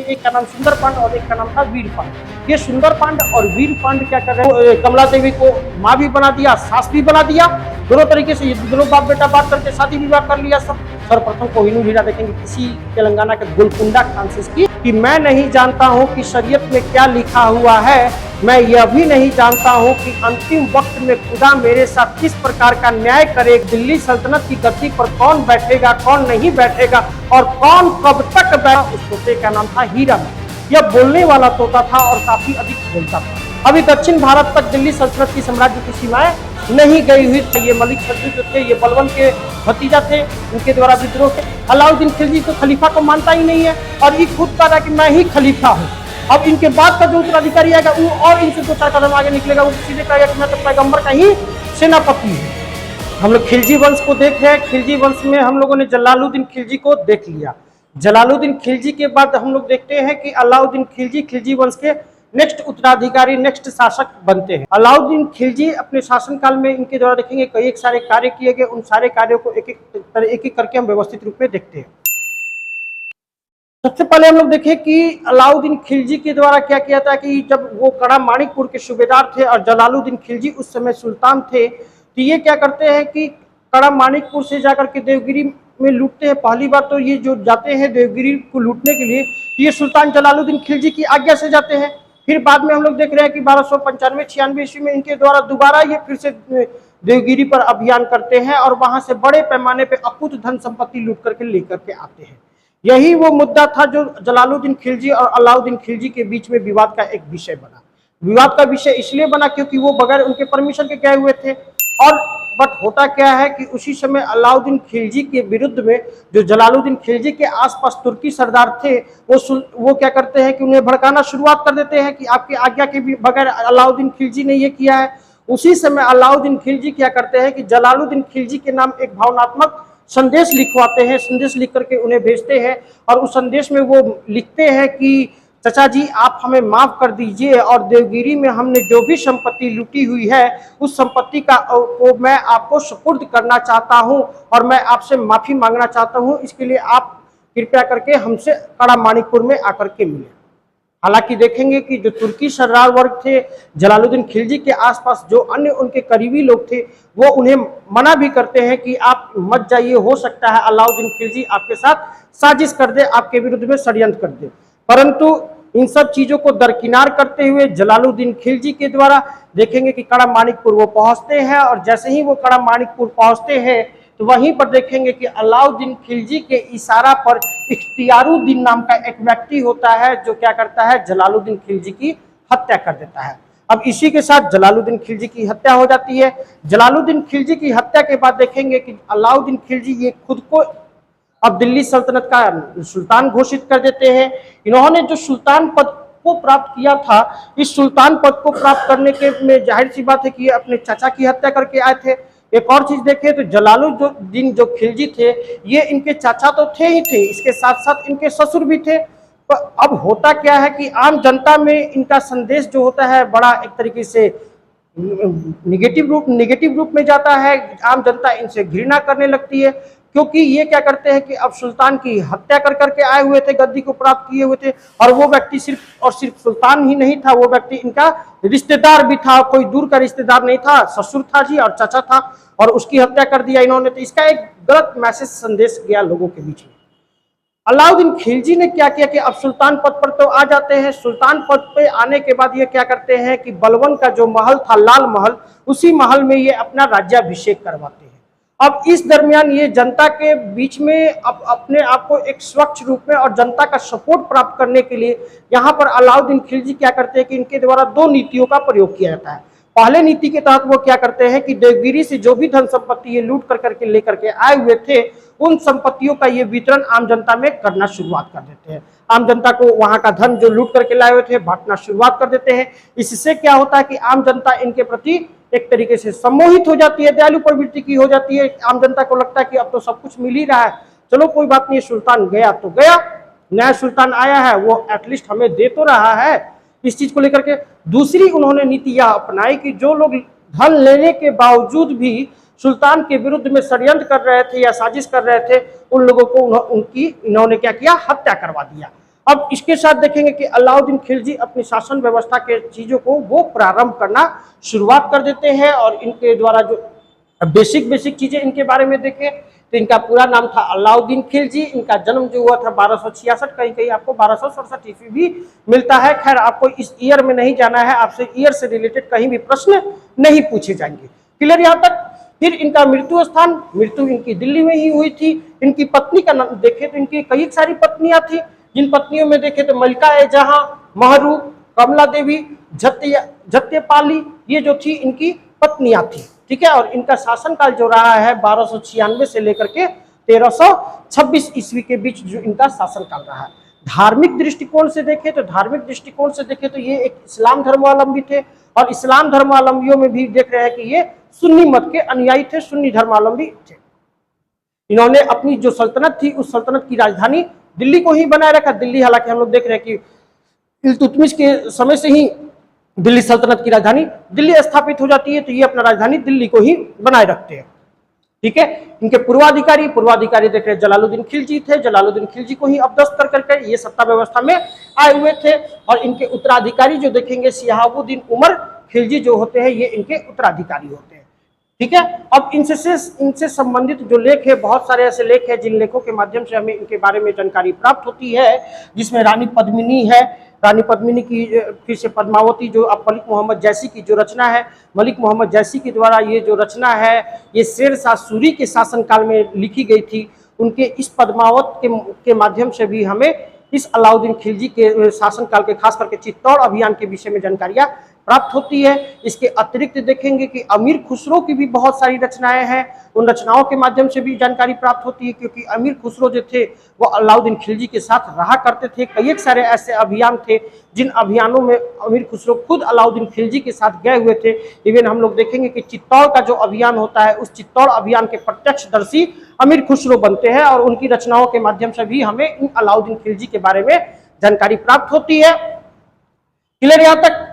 एक का नाम सुंदर पांड और एक का नाम था वीर पांड। ये सुंदर पांड और वीर पांड क्या कर रहे हैं, कमला देवी को माँ भी बना दिया, सास भी बना दिया, दोनों तरीके से ये दोनों बाप बेटा बात करके शादी विवाह कर लिया सब। सर्वप्रथम कोहिनूर हीरा देखेंगे किसी तेलंगाना के गोलकुंडा फ्रांसिस की कि मैं नहीं जानता हूं कि शरीयत में क्या लिखा हुआ है, मैं यह भी नहीं जानता हूं कि अंतिम वक्त में खुदा मेरे साथ किस प्रकार का न्याय करे, दिल्ली सल्तनत की गद्दी पर कौन बैठेगा कौन नहीं बैठेगा और कौन कब तक बैठेगा। उस तोते का नाम था हीरा। यह बोलने वाला तोता था और काफी अधिक बोलता था। अभी दक्षिण भारत तक दिल्ली सल्तनत की साम्राज्य की सीमाएं नहीं गई हुई थी। ये मलिक सद्दू जो थे ये बलबन के भतीजा थे, उनके द्वारा विद्रोह के। अलाउद्दीन खिलजी तो खलीफा को मानता ही नहीं है और ये खुद कह रहा है कि मैं ही खलीफा हूँ। अब इनके बाद का जो उत्तराधिकारी आएगा वो और इनसे दो चार कदम आगे निकलेगा, वो सीधे कहेगा कि मैं तो पैगंबर का ही सेनापति हूँ। हम लोग खिलजी वंश को देख रहे हैं। खिलजी वंश में हम लोगों ने जलालुद्दीन खिलजी को देख लिया। जलालुद्दीन खिलजी के बाद हम लोग देखते हैं कि अलाउद्दीन खिलजी खिलजी वंश के नेक्स्ट उत्तराधिकारी नेक्स्ट शासक बनते हैं। अलाउद्दीन खिलजी अपने शासनकाल में इनके द्वारा देखेंगे कई सारे कार्य किए गए। उन सारे कार्यों को एक एक करके हम व्यवस्थित रूप में देखते हैं। सबसे पहले हम लोग देखें कि अलाउद्दीन खिलजी के द्वारा क्या किया था कि जब वो कड़ा माणिकपुर के सूबेदार थे और जलालुद्दीन खिलजी उस समय सुल्तान थे, तो ये क्या करते हैं कि कड़ा माणिकपुर से जाकर के देवगिरी में लूटते हैं। पहली बार तो ये जो जाते हैं देवगिरी को लूटने के लिए, ये सुल्तान जलालुद्दीन खिलजी की आज्ञा से जाते हैं। फिर बाद में हम लोग देख रहे हैं कि 1295-96 ईस्वी में इनके द्वारा दोबारा ये फिर से देवगिरी पर अभियान करते हैं और वहां से बड़े पैमाने पे अकुत धन संपत्ति लूट करके लेकर के आते हैं। यही वो मुद्दा था जो जलालुद्दीन खिलजी और अलाउद्दीन खिलजी के बीच में विवाद का एक विषय बना। विवाद का विषय इसलिए बना क्योंकि वो बगैर उनके परमिशन के गए हुए थे। और बट होता क्या है कि उसी समय अलाउद्दीन खिलजी के विरुद्ध में जो जलालुद्दीन खिलजी के आसपास तुर्की सरदार थे वो क्या करते हैं कि उन्हें भड़काना शुरुआत कर देते हैं कि आपकी आज्ञा के बगैर अलाउद्दीन खिलजी ने ये किया है। उसी समय अलाउद्दीन खिलजी क्या करते हैं कि जलालुद्दीन खिलजी के नाम एक भावनात्मक संदेश लिखवाते हैं। संदेश लिख करके उन्हें भेजते हैं और उस संदेश में वो लिखते हैं कि चाचा जी आप हमें माफ कर दीजिए और देवगिरी में हमने जो भी संपत्ति लूटी हुई है उस संपत्ति का को मैं आपको सुपुर्द करना चाहता हूं और मैं आपसे माफी मांगना चाहता हूं। इसके लिए आप कृपया करके हमसे कड़ा माणिकपुर में आकर के मिले। हालांकि देखेंगे कि जो तुर्की सरदार वर्ग थे, जलालुद्दीन खिलजी के आसपास जो अन्य उनके करीबी लोग थे, वो उन्हें मना भी करते हैं कि आप मत जाइए, हो सकता है अलाउद्दीन खिलजी आपके साथ साजिश कर दे, आपके विरुद्ध में षड्यंत्र कर दे। परंतु इन सब चीजों को दरकिनार करते हुए जलालुद्दीन खिलजी के द्वारा देखेंगे कि कड़ा माणिकपुर वो पहुंचते हैं और जैसे ही वो कड़ा माणिकपुर पहुंचते हैं तो वहीं पर देखेंगे कि अलाउद्दीन खिलजी के इशारा पर इख्तियारुद्दीन नाम का एक व्यक्ति होता है जो क्या करता है, जलालुद्दीन खिलजी की हत्या कर देता है। अब इसी के साथ जलालुद्दीन खिलजी की हत्या हो जाती है। जलालुद्दीन खिलजी की हत्या के बाद देखेंगे कि अलाउद्दीन खिलजी ये खुद को अब दिल्ली सल्तनत का सुल्तान घोषित कर देते हैं। इन्होंने जो सुल्तान पद को प्राप्त किया था, इस सुल्तान पद को प्राप्त करने के में जाहिर सी बात है कि अपने चाचा की हत्या करके आए थे। एक और चीज देखें तो जलालुद्दीन जो खिलजी थे ये इनके चाचा तो थे ही थे, इसके साथ साथ इनके ससुर भी थे। तो अब होता क्या है कि आम जनता में इनका संदेश जो होता है बड़ा एक तरीके से निगेटिव रूप में जाता है। आम जनता इनसे घृणा करने लगती है क्योंकि ये क्या करते हैं कि अब सुल्तान की हत्या कर करके आए हुए थे, गद्दी को प्राप्त किए हुए थे और वो व्यक्ति सिर्फ और सिर्फ सुल्तान ही नहीं था, वो व्यक्ति इनका रिश्तेदार भी था, कोई दूर का रिश्तेदार नहीं था, ससुर था जी और चाचा था और उसकी हत्या कर दिया इन्होंने। तो इसका एक गलत मैसेज संदेश गया लोगों के बीच में। अलाउद्दीन खिलजी ने क्या किया कि अब सुल्तान पद पर तो आ जाते हैं। सुल्तान पद पे आने के बाद ये क्या करते हैं कि बलबन का जो महल था लाल महल, उसी महल में ये अपना राज्याभिषेक करवाते हैं। अब इस दरमियान ये जनता के बीच में अपने आप को एक स्वच्छ रूप में और जनता का सपोर्ट प्राप्त करने के लिए यहाँ पर अलाउद्दीन खिलजी क्या करते हैं कि इनके द्वारा दो नीतियों का प्रयोग किया जाता है। पहले नीति के तहत वो क्या करते हैं कि देवगिरी से जो भी धन संपत्ति ये लूट कर करके लेकर के आए हुए थे, उन संपत्तियों का ये वितरण आम जनता में करना शुरुआत कर देते हैं। आम जनता को वहां का धन जो लूट करके लाए हुए थे बांटना शुरुआत कर देते हैं। इससे क्या होता है कि आम जनता इनके प्रति एक तरीके से सम्मोहित हो जाती है, दयालु प्रवृत्ति की हो जाती है। आम जनता को लगता है कि अब तो सब कुछ मिल ही रहा है, चलो कोई बात नहीं, सुल्तान गया तो गया, नया सुल्तान आया है वो एटलीस्ट हमें दे तो रहा है। इस चीज को लेकर के दूसरी उन्होंने नीति यह अपनाई कि जो लोग धन लेने के बावजूद भी सुल्तान के विरुद्ध में षड्यंत्र कर रहे थे या साजिश कर रहे थे, उन लोगों को इन्होंने क्या किया, हत्या करवा दिया। अब इसके साथ देखेंगे कि अलाउद्दीन खिलजी अपनी शासन व्यवस्था के चीजों को वो प्रारंभ करना शुरुआत कर देते हैं, और इनके द्वारा जो बेसिक बेसिक चीजें इनके बारे में देखें तो इनका पूरा नाम था अलाउद्दीन खिलजी। इनका जन्म जो हुआ था 1266, कहीं कहीं आपको 1267 ईस्वी भी मिलता है। खैर आपको इस ईयर में नहीं जाना है, आपसे ईयर से रिलेटेड कहीं भी प्रश्न नहीं पूछे जाएंगे। क्लियर यहाँ तक। फिर इनका मृत्यु स्थान, मृत्यु इनकी दिल्ली में ही हुई थी। इनकी पत्नी का नाम देखें तो इनकी कई सारी पत्नियां थी, जिन पत्नियों में देखें तो मलिका ए जहां, महरू, कमला देवी, जत्यपाली, ये जो थी इनकी पत्नियां थी। ठीक है, और इनका शासनकाल जो रहा है 1296 से लेकर के 1326 ईस्वी के बीच जो इनका शासनकाल रहा है। धार्मिक दृष्टिकोण से देखें तो ये एक इस्लाम धर्मावलंबी थे, और इस्लाम धर्मावलंबियों में भी देख रहे हैं कि ये सुन्नी मत के अनुयायी थे, सुन्नी धर्मावलंबी थे। इन्होंने अपनी जो सल्तनत थी उस सल्तनत की राजधानी दिल्ली को ही बनाए रखा। दिल्ली हालांकि हम लोग देख रहे हैं कि इल्तुतमिश के समय से ही दिल्ली सल्तनत की राजधानी दिल्ली स्थापित हो जाती है, तो ये अपना राजधानी दिल्ली को ही बनाए रखते हैं। ठीक है, इनके पूर्वाधिकारी देख रहे हैं जलालुद्दीन खिलजी थे। जलालुद्दीन खिलजी को ही अपदस्थ कर करके ये सत्ता व्यवस्था में आए हुए थे, और इनके उत्तराधिकारी जो देखेंगे शिहाबुद्दीन उमर खिलजी जो होते हैं, ये इनके उत्तराधिकारी होते हैं। ठीक है, अब इनसे संबंधित जो लेख है, बहुत सारे ऐसे लेख हैं जिन लेखों के माध्यम से हमें इनके बारे में जानकारी प्राप्त होती है, जिसमें रानी पद्मिनी है। रानी पद्मिनी की फिर से पद्मावती जो अब मलिक मोहम्मद जैसी की जो रचना है, मलिक मोहम्मद जैसी के द्वारा ये जो रचना है ये शेर शाह सूरी के शासनकाल में लिखी गई थी। उनके इस पद्मावत के माध्यम से भी हमें इस अलाउद्दीन खिलजी के शासनकाल के खास करके चित्तौड़ अभियान के विषय में जानकारियां प्राप्त होती है। इसके अतिरिक्त देखेंगे कि अमीर खुसरो की भी बहुत सारी रचनाएं हैं, उन रचनाओं के माध्यम से भी जानकारी प्राप्त होती है, क्योंकि अमीर खुसरो जो थे वो अलाउद्दीन खिलजी के साथ रहा करते थे। कई सारे ऐसे अभियान थे जिन अभियानों में अमीर खुसरो खुद अलाउद्दीन खिलजी के साथ गए हुए थे। इवन हम लोग देखेंगे कि चित्तौड़ का जो अभियान होता है, उस चित्तौड़ अभियान के प्रत्यक्षदर्शी अमीर खुसरो बनते हैं, और उनकी रचनाओं के माध्यम से भी हमें इन अलाउद्दीन खिलजी के बारे में जानकारी प्राप्त होती है। क्लियर यहाँ तक।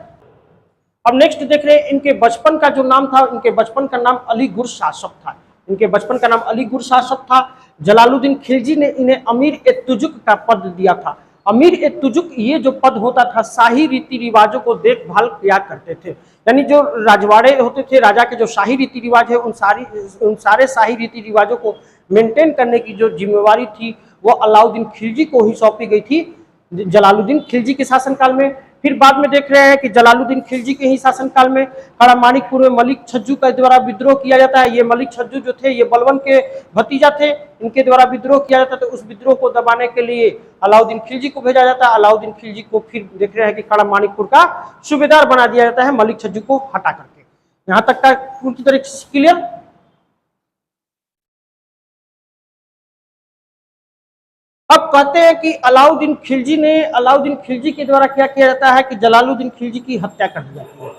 अब नेक्स्ट देख रहे हैं इनके बचपन का जो नाम था, इनके बचपन का नाम अली गुर शासक था। इनके बचपन का नाम अली गुर शासक था। जलालुद्दीन खिलजी ने इन्हें अमीर ए तुजुक का पद दिया था। अमीर ए तुजुक ये जो पद होता था, शाही रीति रिवाजों को देखभाल किया करते थे, यानी जो राजवाड़े होते थे, राजा के जो शाही रीति रिवाज है, उन सारे शाही रीति रिवाजों को मेंटेन करने की जो जिम्मेवारी थी वो अलाउद्दीन खिलजी को ही सौंपी गई थी जलालुद्दीन खिलजी के शासनकाल में। फिर बाद में देख रहे हैं कि जलालुद्दीन खिलजी के ही शासनकाल में कड़ा माणिकपुर में मलिक छज्जू के द्वारा विद्रोह किया जाता है। ये मलिक छज्जू जो थे ये बलवन के भतीजा थे, इनके द्वारा विद्रोह किया जाता है। तो उस विद्रोह को दबाने के लिए अलाउद्दीन खिलजी को भेजा जाता है। अलाउद्दीन खिलजी को फिर देख रहे हैं कि कड़ा माणिकपुर का सूबेदार बना दिया जाता है मलिक छज्जू को हटा करके। यहाँ तक का पूरी तरीके से क्लियर। अब कहते हैं कि अलाउद्दीन खिलजी के द्वारा क्या किया जाता है कि जलालुद्दीन खिलजी की हत्या कर दी जाती है।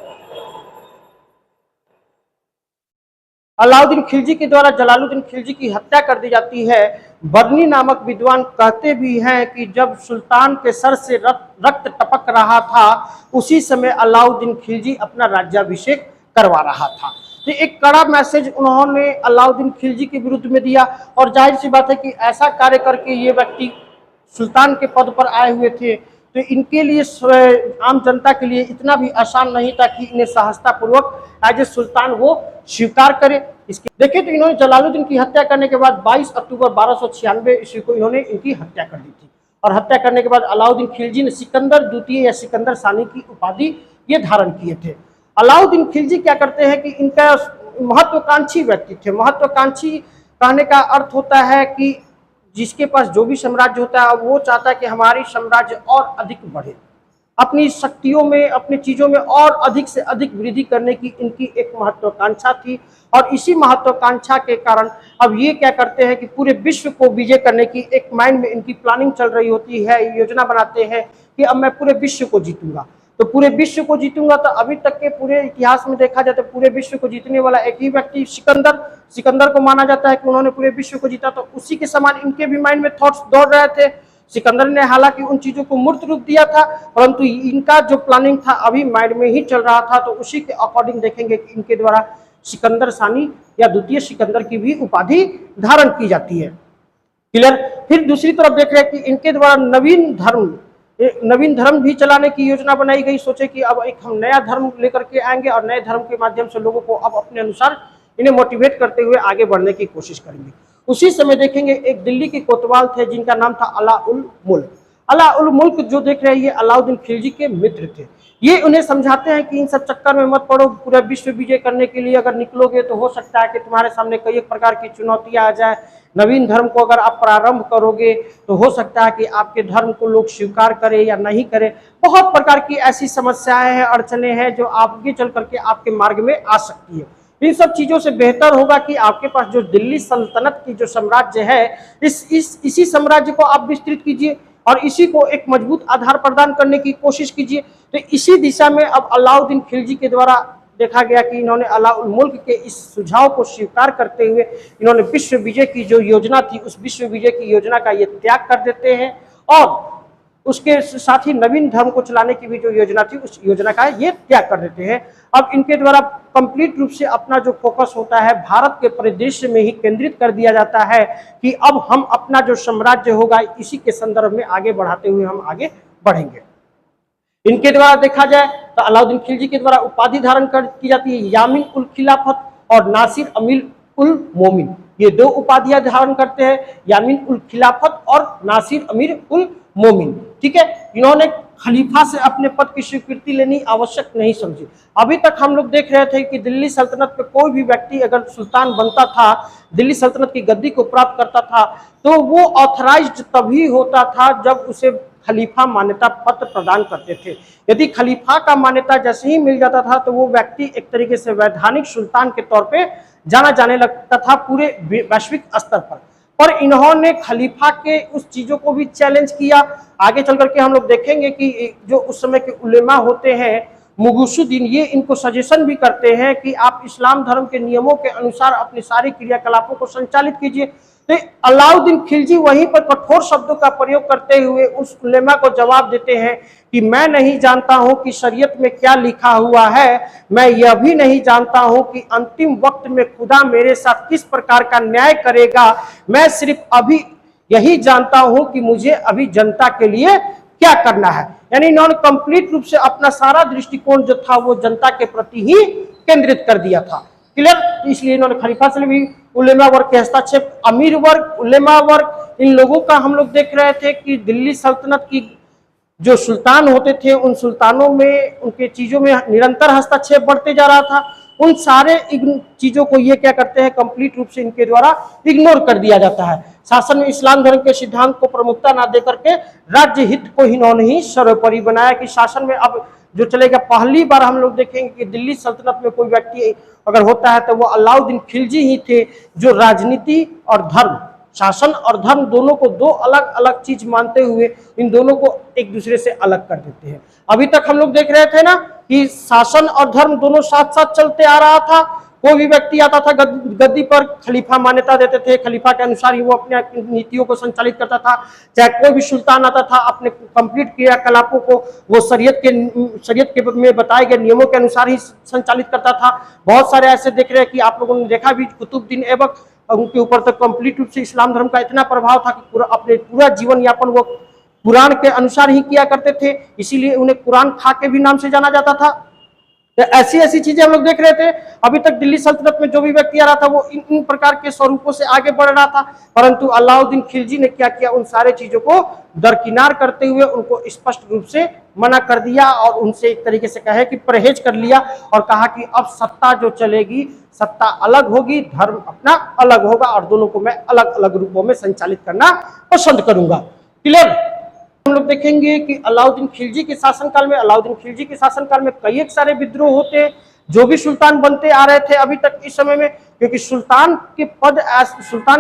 अलाउद्दीन खिलजी के द्वारा जलालुद्दीन खिलजी की हत्या कर दी जाती है। बर्नी नामक विद्वान कहते भी हैं कि जब सुल्तान के सर से रक्त टपक रहा था, उसी समय अलाउद्दीन खिलजी अपना राज्याभिषेक करवा रहा था। तो एक कड़ा मैसेज उन्होंने अलाउद्दीन खिलजी के विरुद्ध में दिया, और जाहिर सी बात है कि ऐसा कार्य करके ये व्यक्ति सुल्तान के पद पर आए हुए थे, तो इनके लिए आम जनता के लिए इतना भी आसान नहीं था कि इन्हें सहजता पूर्वक एज ए सुल्तान वो स्वीकार करे। इसके देखिए तो इन्होंने जलालुद्दीन की हत्या करने के बाद 22 अक्टूबर 1296 ईस्वी को इन्होंने इनकी हत्या कर दी थी, और हत्या करने के बाद अलाउद्दीन खिलजी ने सिकंदर द्वितीय या सिकंदर सानी की उपाधि ये धारण किए थे। अलाउद्दीन खिलजी क्या करते हैं कि इनका महत्वाकांक्षी व्यक्ति थे। महत्वाकांक्षी कहने का अर्थ होता है कि जिसके पास जो भी साम्राज्य होता है वो चाहता है कि हमारी साम्राज्य और अधिक बढ़े, अपनी शक्तियों में, अपनी चीजों में और अधिक से अधिक वृद्धि करने की इनकी एक महत्वाकांक्षा थी। और इसी महत्वाकांक्षा के कारण अब ये क्या करते हैं कि पूरे विश्व को विजय करने की एक माइंड में इनकी प्लानिंग चल रही होती है, योजना बनाते हैं कि अब मैं पूरे विश्व को जीतूंगा। तो पूरे विश्व को जीतूंगा, तो अभी तक के पूरे इतिहास में देखा जाए तो पूरे विश्व को जीतने वाला एक ही व्यक्ति सिकंदर को माना जाता है कि उन्होंने पूरे विश्व को जीता। तो उसी के समान इनके भी माइंड में थॉट्स दौड़ रहे थे। सिकंदर ने हालांकि उन चीजों को मूर्त रूप दिया था, परंतु इनका जो प्लानिंग था अभी माइंड में ही चल रहा था। तो उसी के अकॉर्डिंग देखेंगे कि इनके द्वारा सिकंदर सानी या द्वितीय सिकंदर की भी उपाधि धारण की जाती है। क्लियर। फिर दूसरी तरफ देख रहे हैं कि इनके द्वारा नवीन धर्म नवीन धर्म भी चलाने की योजना बनाई गई। सोचे कि अब एक हम नया धर्म लेकर के आएंगे और नए धर्म के माध्यम से लोगों को अब अपने अनुसार इन्हें मोटिवेट करते हुए आगे बढ़ने की कोशिश करेंगे। उसी समय देखेंगे एक दिल्ली के कोतवाल थे जिनका नाम था अला उल मुल्क। अला उल मुल्क जो देख रहे हैं ये अलाउद्दीन खिलजी के मित्र थे। ये उन्हें समझाते हैं कि इन सब चक्कर में मत पड़ो, पूरा विश्व विजय करने के लिए अगर निकलोगे तो हो सकता है कि तुम्हारे सामने कई एक प्रकार की चुनौतियां आ जाए। नवीन धर्म को अगर आप प्रारंभ करोगे तो हो सकता है कि आपके धर्म को लोग स्वीकार करें या नहीं करें। बहुत प्रकार की ऐसी समस्याएं हैं, अड़चने हैं जो आगे चल करके आपके मार्ग में आ सकती है। इन सब चीजों से बेहतर होगा कि आपके पास जो दिल्ली सल्तनत की जो साम्राज्य है इसी साम्राज्य को आप विस्तृत कीजिए और इसी को एक मजबूत आधार प्रदान करने की कोशिश कीजिए। तो इसी दिशा में अब अलाउद्दीन खिलजी के द्वारा देखा गया कि इन्होंने अला उल मुल्क के इस सुझाव को स्वीकार करते हुए इन्होंने विश्व विजय की जो योजना थी उस विश्व विजय की योजना का ये त्याग कर देते हैं और उसके साथ ही नवीन धर्म को चलाने की भी जो योजना थी उस योजना का ये त्याग कर देते हैं। अब इनके द्वारा कंप्लीट रूप से अपना जो फोकस होता है भारत के परिदृश्य में ही केंद्रित कर दिया जाता है कि अब हम अपना जो साम्राज्य होगा इसी के संदर्भ में आगे बढ़ाते हुए हम आगे बढ़ेंगे। इनके द्वारा देखा जाए तो अलाउद्दीन खिलजी के द्वारा उपाधि धारण की जाती है यामीन उल खिलाफत और नासिर अमीर उल मोमिन। ये दो उपाधियां धारण करते हैं, यामीन उल खिलाफत और नासिर अमीर उल मोमिन। ठीक है, इन्होंने खलीफा से अपने पद की स्वीकृति लेनी आवश्यक नहीं समझी। अभी तक हम लोग देख रहे थे कि दिल्ली सल्तनत पे कोई भी व्यक्ति अगर सुल्तान बनता था, दिल्ली सल्तनत की गद्दी को प्राप्त करता था तो वो ऑथराइज्ड तभी होता था जब उसे खलीफा मान्यता पत्र प्रदान करते थे। यदि खलीफा का मान्यता जैसे ही मिल जाता था तो वो व्यक्ति एक तरीके से वैधानिक सुल्तान के तौर पे जाना जाने लगता था पूरे वैश्विक स्तर पर इन्होंने खलीफा के उस चीजों को भी चैलेंज किया। आगे चल करके हम लोग देखेंगे कि जो उस समय के उलेमा होते हैं मुगुसुद्दीन, ये इनको सजेशन भी करते हैं कि आप इस्लाम धर्म के नियमों के अनुसार अपनी सारी क्रियाकलापों को संचालित कीजिए। तो अलाउद्दीन खिलजी वहीं पर कठोर शब्दों का प्रयोग करते हुए उस उलेमा को जवाब देते हैं कि मैं नहीं जानता हूं कि शरीयत में क्या लिखा हुआ है, मैं यह भी नहीं जानता हूं कि अंतिम वक्त में खुदा मेरे साथ किस प्रकार का न्याय करेगा। मैं सिर्फ अभी यही जानता हूं कि मुझे अभी जनता के लिए क्या करना है। यानी इन्होंने कंप्लीट रूप से अपना सारा दृष्टिकोण जो था वो जनता के प्रति ही केंद्रित कर दिया था। क्लियर? इसलिए इन्होंने खलीफा से भी उलेमा वर्ग के हस्तक्षेप, अमीर वर्ग, उलेमा वर्ग, इन लोगों का हम लोग देख रहे थे कि दिल्ली सल्तनत की जो सुल्तान होते थे उन सुल्तानों में उनके चीजों में निरंतर हस्तक्षेप बढ़ते जा रहा था। उन सारे चीजों को ये क्या करते हैं, कंप्लीट रूप से इनके द्वारा इग्नोर कर दिया जाता है। शासन में इस्लाम धर्म के सिद्धांत को प्रमुखता ना देकर के राज्य हित को इन्होंने ही सर्वोपरि बनाया कि शासन में अब जो चलेगा। पहली बार हम लोग देखेंगे कि दिल्ली सल्तनत में कोई व्यक्ति अगर होता है तो वो अलाउद्दीन खिलजी ही थे जो राजनीति और धर्म, शासन और धर्म दोनों को दो अलग अलग चीज मानते हुए इन दोनों को एक दूसरे से अलग कर देते हैं। अभी तक हम लोग देख रहे थे ना कि शासन और धर्म दोनों साथ साथ चलते आ रहा था। कोई भी व्यक्ति आता था गद्दी पर, खलीफा मान्यता देते थे, खलीफा के अनुसार ही वो अपने नीतियों को संचालित करता था। चाहे कोई भी सुल्तान आता था अपने कंप्लीट क्रियाकलापों को वो शरीयत के में बताए गए नियमों के अनुसार ही संचालित करता था। बहुत सारे ऐसे देख रहे हैं कि आप लोगों ने देखा भी, कुतुबुद्दीन ऐबक, उनके ऊपर तक कंप्लीट रूप से इस्लाम धर्म का इतना प्रभाव था कि अपने पूरा जीवन यापन वो कुरान के अनुसार ही किया करते थे, इसीलिए उन्हें कुरान खा के भी नाम से जाना जाता था। तो ऐसी ऐसी चीजें हम लोग देख रहे थे। अभी तक दिल्ली सल्तनत में जो भी व्यक्ति आ रहा था वो इन प्रकार के स्वरूपों से आगे बढ़ रहा था, परंतु अलाउद्दीन खिलजी ने क्या किया, उन सारे चीजों को दरकिनार करते हुए उनको स्पष्ट रूप से मना कर दिया और उनसे एक तरीके से कहे कि परहेज कर लिया और कहा कि अब सत्ता जो चलेगी सत्ता अलग होगी, धर्म अपना अलग होगा और दोनों को मैं अलग अलग रूपों में संचालित करना पसंद करूंगा। क्लियर? हम लोग देखेंगे कि अलाउद्दीन खिलजी के शासनकाल में कई एक सारे विद्रोह होते जो भी सुल्तान बनते आ रहे थे अभी तक इस समय में, क्योंकि सुल्तान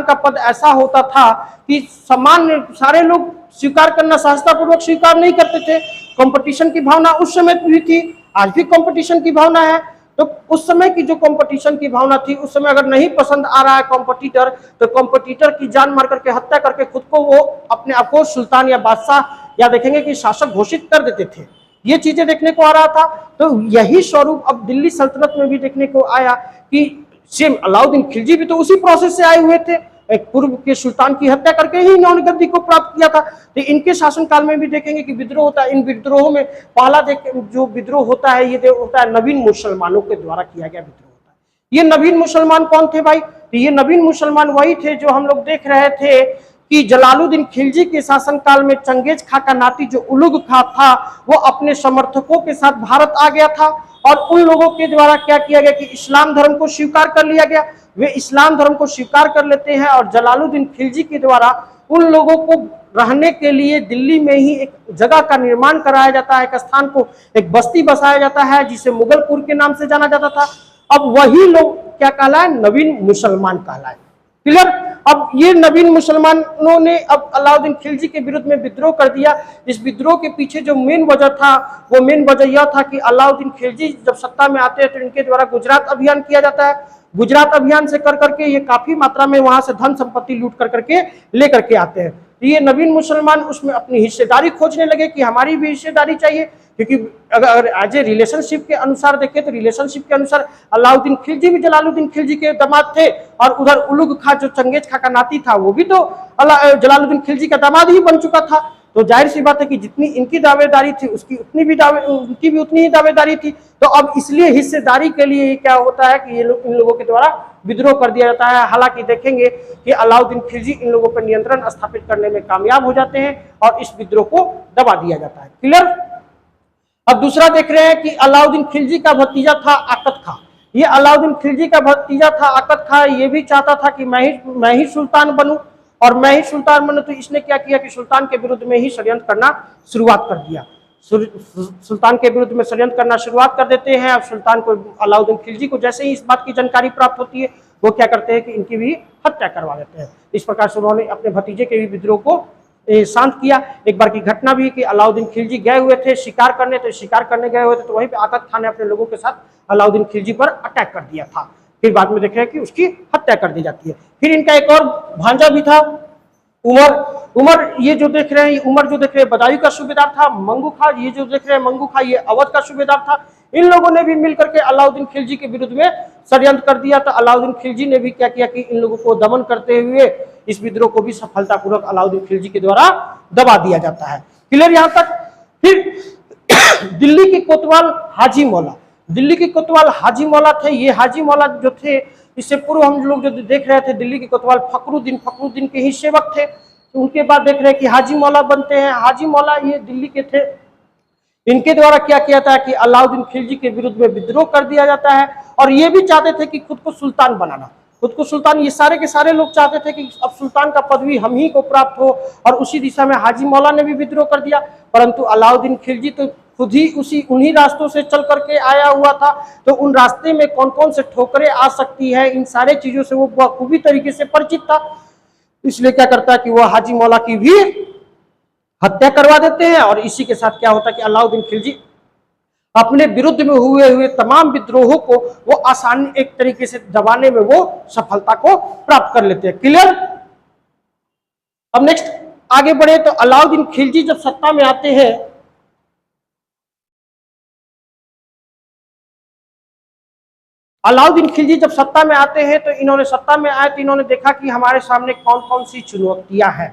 का पद ऐसा होता था कि सामान्य सारे लोग स्वीकार करना सहजतापूर्वक स्वीकार नहीं करते थे। कंपटीशन की भावना उस समय भी थी, आज भी कंपटीशन की भावना है। तो उस समय की जो कंपटीशन की भावना थी, उस समय अगर नहीं पसंद आ रहा है कंपटीटर तो कंपटीटर की जान मार करके हत्या करके खुद को वो अपने आप को सुल्तान या बादशाह या देखेंगे कि शासक घोषित कर देते थे। ये चीजें देखने को आ रहा था। तो यही स्वरूप अब दिल्ली सल्तनत में भी देखने को आया कि सेम अलाउद्दीन खिलजी भी तो उसी प्रोसेस से आए हुए थे। एक पूर्व के सुल्तान की हत्या करके ही इन्होंने गद्दी को प्राप्त किया था। तो इनके शासनकाल में भी देखेंगे कि विद्रोह होता है। इन विद्रोहों में पहला जो विद्रोह होता है ये होता है नवीन मुसलमानों के द्वारा किया गया विद्रोह होता है। ये नवीन मुसलमान कौन थे भाई? तो ये नवीन मुसलमान वही थे जो हम लोग देख रहे थे कि जलालुद्दीन खिलजी के शासनकाल में चंगेज खां का नाती जो उलुग खां था वो अपने समर्थकों के साथ भारत आ गया था और उन लोगों के द्वारा क्या किया गया कि इस्लाम धर्म को स्वीकार कर लिया गया। वे इस्लाम धर्म को स्वीकार कर लेते हैं और जलालुद्दीन खिलजी के द्वारा उन लोगों को रहने के लिए दिल्ली में ही एक जगह का निर्माण कराया जाता है, एक स्थान को, एक बस्ती बसाया जाता है जिसे मुगलपुर के नाम से जाना जाता था। अब वही लोग क्या कहलाए? नवीन मुसलमान कहलाए। क्लियर? अब ये नवीन मुसलमानों ने अब अलाउद्दीन खिलजी के विरुद्ध में विद्रोह कर दिया। इस विद्रोह के पीछे जो मेन वजह था वो मेन वजह यह था कि अलाउद्दीन खिलजी जब सत्ता में आते हैं तो इनके द्वारा गुजरात अभियान किया जाता है। गुजरात अभियान से कर करके ये काफी मात्रा में वहां से धन संपत्ति लूट कर करके लेकर के आते हैं। तो ये नवीन मुसलमान उसमें अपनी हिस्सेदारी खोजने लगे कि हमारी भी हिस्सेदारी चाहिए, क्योंकि अगर एज ए रिलेशनशिप के अनुसार देखें तो रिलेशनशिप के अनुसार अलाउद्दीन खिलजी भी जलालुद्दीन खिलजी के दामाद थे और उधर उलुग खां जो चंगेज खां का नाती था वो भी तो जलालुद्दीन खिलजी का दामाद ही बन चुका था। तो जाहिर सी बात है कि जितनी इनकी दावेदारी थी उनकी भी उतनी ही दावेदारी थी। तो अब इसलिए हिस्सेदारी के लिए क्या होता है कि ये लोग इन लोगों के द्वारा विद्रोह कर दिया जाता है। हालांकि देखेंगे कि अलाउद्दीन खिलजी इन लोगों पर नियंत्रण स्थापित करने में कामयाब हो जाते हैं और इस विद्रोह को दबा दिया जाता है। क्लियर? अब दूसरा देख रहे हैं कि अलाउद्दीन खिलजी का भतीजा था आकत खां। ये अलाउद्दीन खिलजी का भतीजा था आकत खां, ये भी चाहता था कि मैं ही सुल्तान बनूं और मैं ही सुल्तान बनूं। तो इसने क्या किया कि सुल्तान के विरुद्ध में ही षड्यंत्र करना शुरुआत कर दिया। सुल्तान के विरुद्ध में षड्यंत्र करना शुरुआत कर देते हैं। अब सुल्तान को अलाउद्दीन खिलजी को जैसे ही इस बात की जानकारी प्राप्त होती है वो क्या करते हैं कि इनकी भी हत्या करवा देते हैं। इस प्रकार से उन्होंने अपने भतीजे के भी विद्रोह को शांत किया। एक बार की घटना भी कि अलाउद्दीन खिलजी गए हुए थे शिकार करने, तो शिकार करने गए हुए थे तो वहीं पे आकत खान ने अपने लोगों के साथ अलाउद्दीन खिलजी पर अटैक कर दिया था। फिर बाद में देख रहे हैं कि उसकी हत्या कर दी जाती है। फिर इनका एक और भांजा भी था उमर, ये जो देख रहे हैं उमर जो देख रहे हैं बदायूं का सूबेदार था। मंगू खां, ये जो देख रहे हैं मंगू खां, ये अवध का सूबेदार था। इन लोगों ने भी मिलकर के अलाउद्दीन खिलजी के विरुद्ध में षड्यंत्र कर दिया। तो अलाउद्दीन खिलजी ने भी क्या किया कि इन लोगों को दमन करते हुए इस विद्रोह को भी सफलतापूर्वक अलाउद्दीन खिलजी के द्वारा दबा दिया जाता है। क्लियर यहां तक? फिर दिल्ली के कोतवाल हाजी मौला, दिल्ली के कोतवाल हाजी मौला थे। ये हाजी मौला जो थे इससे पूर्व हम लोग जो देख रहे थे दिल्ली के कोतवाल फखरुद्दीन के ही सेवक थे। तो उनके बाद देख रहे हैं कि हाजी मौला बनते हैं। हाजी मौला ये दिल्ली के थे। इनके द्वारा क्या किया था कि अलाउद्दीन खिलजी के विरुद्ध में विद्रोह कर दिया जाता है और ये भी चाहते थे कि खुद को सुल्तान बनाना, खुद को सुल्तान, ये सारे के सारे लोग चाहते थे कि अब सुल्तान का पदवी हम ही को प्राप्त हो। और उसी दिशा में हाजी मौला ने भी विद्रोह कर दिया। परंतु अलाउद्दीन खिलजी तो खुद ही उन्हीं रास्तों से चल करके आया हुआ था। तो उन रास्ते में कौन कौन से ठोकरें आ सकती है, इन सारे चीजों से वो बखूबी तरीके से परिचित था। इसलिए क्या करता है कि वो हाजी मौला की भी हत्या करवा देते हैं। और इसी के साथ क्या होता है कि अलाउद्दीन खिलजी अपने विरुद्ध में हुए तमाम विद्रोहों को वो आसानी एक तरीके से दबाने में वो सफलता को प्राप्त कर लेते हैं। क्लियर? अब नेक्स्ट आगे बढ़े तो अलाउद्दीन खिलजी जब सत्ता में आते हैं अलाउद्दीन खिलजी जब सत्ता में आते हैं तो इन्होंने सत्ता में आए तो इन्होंने देखा कि हमारे सामने कौन कौन सी चुनौतियां हैं,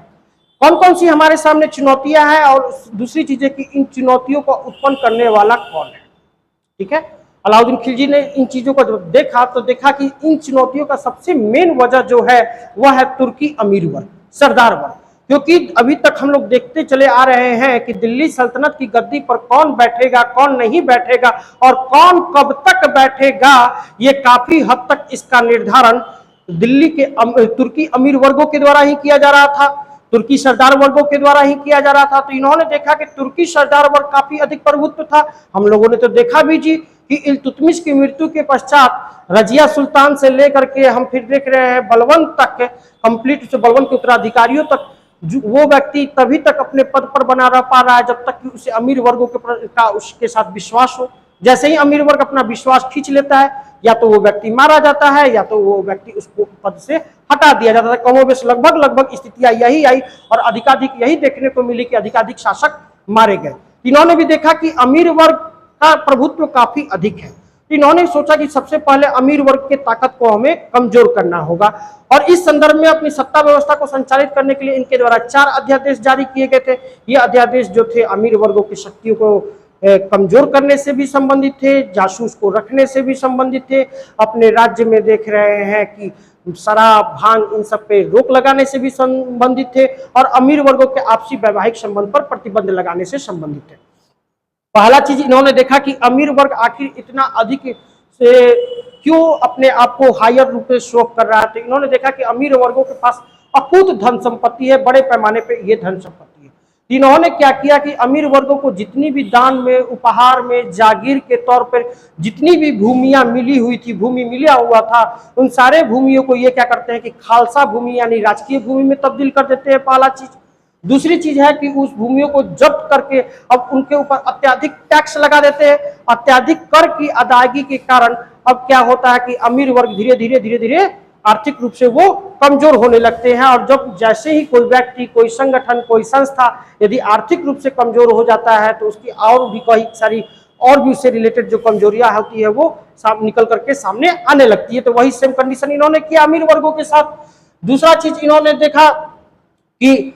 कौन कौन सी हमारे सामने चुनौतियां हैं और दूसरी चीजें कि इन चुनौतियों को उत्पन्न करने वाला कौन है। ठीक है? अलाउद्दीन खिलजी ने इन चीजों को जब देखा तो देखा कि इन चुनौतियों का सबसे मेन वजह जो है वह है तुर्की अमीर वर्ग, सरदार वर्ग। क्योंकि अभी तक हम लोग देखते चले आ रहे हैं कि दिल्ली सल्तनत की गद्दी पर कौन बैठेगा, कौन नहीं बैठेगा और कौन कब तक बैठेगा, ये काफी हद तक इसका निर्धारण दिल्ली के तुर्की अमीर वर्गों के द्वारा ही किया जा रहा था, तुर्की सरदार वर्गों के द्वारा ही किया जा रहा था। तो इन्होंने देखा कि तुर्की सरदार वर्ग काफी अधिक प्रभुत्व था। हम लोगों ने तो देखा भी जी कि इल्तुतमिश की मृत्यु के पश्चात रजिया सुल्तान से लेकर के हम फिर देख रहे हैं बलवंत तक, कंप्लीट से बलवंत के उत्तराधिकारियों तक वो व्यक्ति तभी तक अपने पद पर बना रह पा रहा है जब तक कि उसे अमीर वर्गों का उसके साथ विश्वास हो। जैसे ही अमीर वर्ग अपना विश्वास खींच लेता है या तो वो व्यक्ति मारा जाता है या तो वो व्यक्ति उसको पद से हटा दिया जाता है। कमोबेश लगभग स्थितियां यही आई और अधिकाधिक यही देखने को मिली कि अधिकाधिक शासक मारे गए। इन्होंने भी देखा कि अमीर वर्ग का प्रभुत्व काफी अधिक है इन्होंने सोचा कि सबसे पहले अमीर वर्ग के ताकत को हमें कमजोर करना होगा, और इस संदर्भ में अपनी सत्ता व्यवस्था को संचालित करने के लिए इनके द्वारा 4 अध्यादेश जारी किए गए थे। ये अध्यादेश जो थे अमीर वर्गों की शक्तियों को कमजोर करने से भी संबंधित थे, जासूस को रखने से भी संबंधित थे, अपने राज्य में देख रहे हैं कि शराब, भांग, इन सब पे रोक लगाने से भी संबंधित थे, और अमीर वर्गों के आपसी वैवाहिक संबंध पर प्रतिबंध लगाने से संबंधित थे। पहला चीज इन्होंने देखा कि अमीर वर्ग आखिर इतना अधिक से क्यों अपने आप को हायर रूप में शो कर रहा है। तो इन्होंने देखा कि अमीर वर्गों के पास अकूत धन संपत्ति है, बड़े पैमाने पे ये धन संपत्ति है। तो इन्होंने क्या किया कि अमीर वर्गों को जितनी भी दान में, उपहार में, जागीर के तौर पर जितनी भी भूमियां मिली हुई थी, भूमि मिला हुआ था, उन सारे भूमियों को ये क्या करते हैं कि खालसा भूमि यानी राजकीय भूमि में तब्दील कर देते हैं, पहला चीज। दूसरी चीज है कि उस भूमियों को जब्त करके अब उनके ऊपर अत्यधिक टैक्स लगा देते हैं। अत्यधिक कर की अदायगी के कारण अब क्या होता है कि अमीर वर्ग धीरे धीरे आर्थिक रूप से वो कमजोर होने लगते हैं, और जब जैसे ही कोई व्यक्ति, कोई संगठन, कोई संस्था यदि आर्थिक रूप से कमजोर हो जाता है तो उसकी और भी कई सारी और भी उससे रिलेटेड जो कमजोरियां होती है वो निकल करके सामने आने लगती है। तो वही सेम कंडीशन इन्होंने किया अमीर वर्गों के साथ। दूसरा चीज इन्होंने देखा कि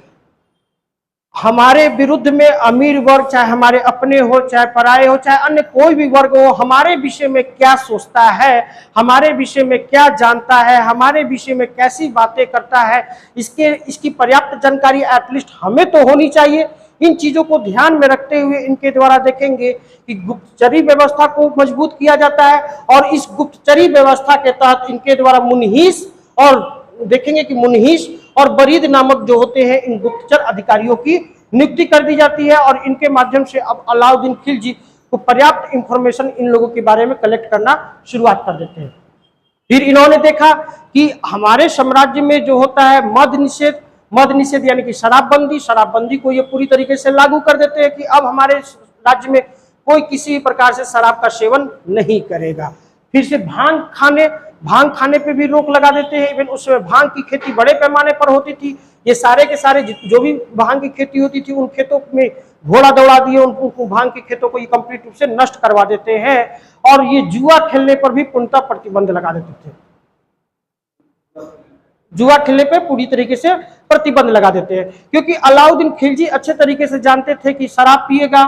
हमारे विरुद्ध में अमीर वर्ग, चाहे हमारे अपने हो, चाहे पराये हो, चाहे अन्य कोई भी वर्ग हो, हमारे विषय में क्या सोचता है, हमारे विषय में क्या जानता है, हमारे विषय में कैसी बातें करता है, इसकी पर्याप्त जानकारी एटलीस्ट हमें तो होनी चाहिए। इन चीजों को ध्यान में रखते हुए इनके द्वारा देखेंगे कि गुप्तचरी व्यवस्था को मजबूत किया जाता है, और इस गुप्तचरी व्यवस्था के तहत इनके द्वारा मुनहिस, और देखेंगे कि मुनहिस और बरीद नामक जो होते हैं इन गुप्तचर अधिकारियों की नियुक्ति कर दी जाती है, और इनके माध्यम से अब अलाउद्दीन खिलजी को पर्याप्त इंफॉर्मेशन इन लोगों के बारे में कलेक्ट करना शुरुआत कर देते हैं। फिर इन्होंने देखा कि हमारे साम्राज्य में जो होता है मद निषेध यानी कि शराबबंदी को ये पूरी तरीके से लागू कर देते हैं कि अब हमारे राज्य में कोई किसी प्रकार से शराब का सेवन नहीं करेगा। फिर से भांग खाने पे भी रोक लगा देते हैं। इवन उस समय भांग की खेती बड़े पैमाने पर होती थी। ये सारे के सारे जो भी भांग की खेती होती थी उन खेतों में घोड़ा दौड़ा दिए, उनको भांग के खेतों को ये कंप्लीट रूप से नष्ट करवा देते हैं, और ये जुआ खेलने पर भी पूर्णतः प्रतिबंध लगा देते थे। जुआ खेलने पे पूरी तरीके से प्रतिबंध लगा देते हैं, क्योंकि अलाउद्दीन खिलजी अच्छे तरीके से जानते थे कि शराब पिएगा,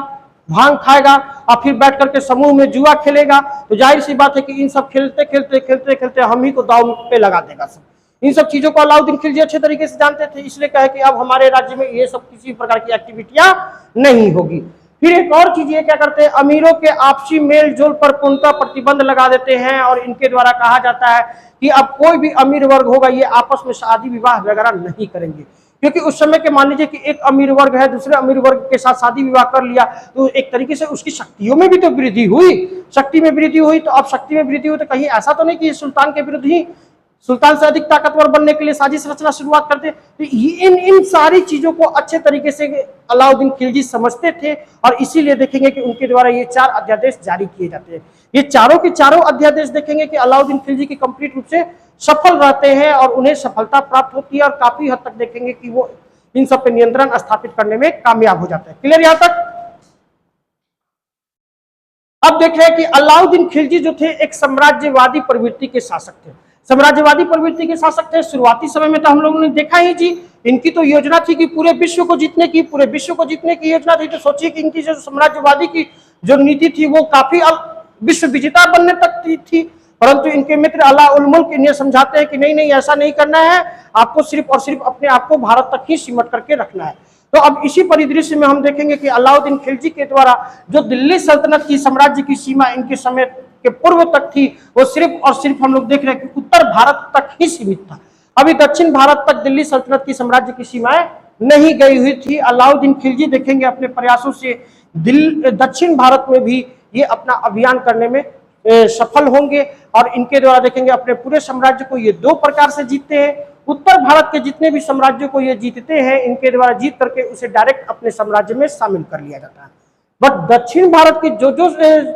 भांग खाएगा और फिर बैठ करके समूह में जुआ खेलेगा, तो जाहिर सी बात है कि इन सब खेलते हम ही को दांव पे लगा देगा सब। इन सब चीजों को अलाउद्दीन खिलजी अच्छे तरीके से जानते थे, इसलिए कहे कि अब हमारे राज्य में ये सब किसी प्रकार की एक्टिविटियां नहीं होगी। फिर एक और चीज ये क्या करते हैं, अमीरों के आपसी मेल जोल पर पूर्णतः प्रतिबंध लगा देते हैं, और इनके द्वारा कहा जाता है कि अब कोई भी अमीर वर्ग होगा ये आपस में शादी विवाह वगैरह नहीं करेंगे, क्योंकि उस समय के मान लीजिए कि एक अमीर वर्ग है, दूसरे अमीर वर्ग के साथ शादी विवाह कर लिया तो एक तरीके से उसकी शक्तियों में भी तो वृद्धि हुई, शक्ति में वृद्धि हुई। तो अब शक्ति में वृद्धि हुई तो कहीं ऐसा तो नहीं कि सुल्तान के विरुद्ध ही, सुल्तान से अधिक ताकतवर बनने के लिए साजिश रचना शुरुआत करते। तो इन सारी चीजों को अच्छे तरीके से अलाउद्दीन खिलजी समझते थे, और इसीलिए देखेंगे कि उनके द्वारा ये 4 अध्यादेश जारी किए जाते हैं। ये चारों के चारों अध्यादेश देखेंगे कि अलाउद्दीन खिलजी की कंप्लीट रूप से सफल रहते हैं, और उन्हें सफलता प्राप्त होती है, और काफी हद तक देखेंगे कि वो इन सब पे नियंत्रण स्थापित करने में कामयाब हो जाते हैं। क्लियर यहां तक? अब देख रहे हैं कि अलाउद्दीन खिलजी जो थे एक साम्राज्यवादी प्रवृत्ति के शासक थे। साम्राज्यवादी प्रवृत्ति के शासक थे। शुरुआती समय में तो हम लोगों ने देखा ही जी, इनकी तो योजना थी कि पूरे विश्व को जीतने की योजना थी। तो सोचिए कि इनकी जो साम्राज्यवादी की जो नीति थी वो काफी विश्व विजेता बनने तक थी, परंतु इनके मित्र अला उल मुल्क इन्हें समझाते हैं कि नहीं ऐसा नहीं करना है, आपको सिर्फ और सिर्फ अपने आप को भारत तक ही सिमट करके रखना है। तो अब इसी परिदृश्य में हम देखेंगे कि अलाउद्दीन खिलजी के द्वारा जो दिल्ली सल्तनत की साम्राज्य की सीमा इनके समय के पूर्व तक थी, वो सिर्फ और सिर्फ हम लोग देख रहे हैं कि उत्तर भारत तक ही सीमित था। अभी दक्षिण भारत तक दिल्ली सल्तनत की साम्राज्य की सीमाएं नहीं गई हुई थी। अलाउद्दीन खिलजी देखेंगे अपने प्रयासों से दक्षिण भारत में भी ये अपना अभियान करने में सफल होंगे, और इनके द्वारा देखेंगे अपने पूरे साम्राज्य को ये 2 प्रकार से जीतते हैं। उत्तर भारत के जितने भी साम्राज्यों को ये जीतते हैं, इनके द्वारा जीत करके उसे डायरेक्ट अपने साम्राज्य में शामिल कर लिया जाता है। बट दक्षिण भारत के जो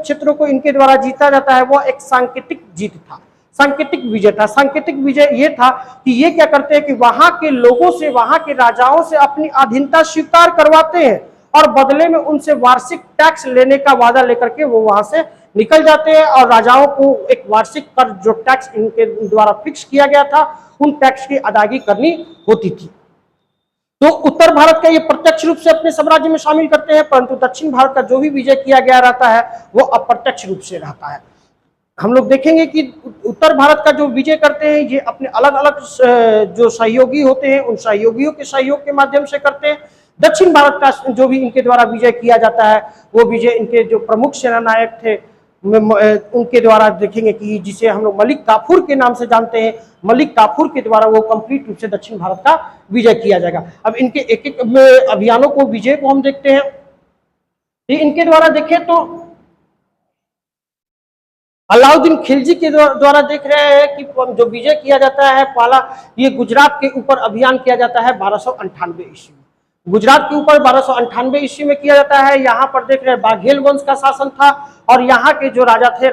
क्षेत्रों को इनके द्वारा जीता जाता है वो एक सांकेतिक जीत था, सांकेतिक विजय था। सांकेतिक विजय ये था कि ये क्या करते हैं कि वहां के लोगों से, वहां के राजाओं से अपनी अधीनता स्वीकार करवाते हैं, और बदले में उनसे वार्षिक टैक्स लेने का वादा लेकर के वो वहां से निकल जाते हैं और राजाओं को एक वार्षिक कर जो टैक्स इनके द्वारा फिक्स किया गया था उन टैक्स की अदायगी करनी होती थी। तो उत्तर भारत का ये प्रत्यक्ष रूप से अपने साम्राज्य में शामिल करते हैं, परंतु दक्षिण भारत का जो भी विजय किया गया रहता है वो अप्रत्यक्ष रूप से रहता है। हम लोग देखेंगे कि उत्तर भारत का जो विजय करते हैं ये अपने अलग अलग जो सहयोगी होते हैं उन सहयोगियों के सहयोग के माध्यम से करते हैं। दक्षिण भारत का जो भी इनके द्वारा विजय किया जाता है वो विजय इनके जो प्रमुख सेना नायक थे उनके द्वारा देखेंगे कि जिसे हम लोग मलिक काफूर के नाम से जानते हैं, मलिक काफूर के द्वारा वो कंप्लीट रूप से दक्षिण भारत का विजय किया जाएगा। अब इनके एक एक अभियानों को, विजय को हम देखते हैं। इनके द्वारा देखें तो अलाउद्दीन खिलजी के द्वारा देख रहे हैं कि जो विजय किया जाता है पहला ये गुजरात के ऊपर अभियान किया जाता है 1298 ईस्वी में। गुजरात के ऊपर 1298 ईस्वी में किया जाता है। यहाँ पर देख रहे हैं बाघेल वंश का शासन था और यहाँ के जो राजा थे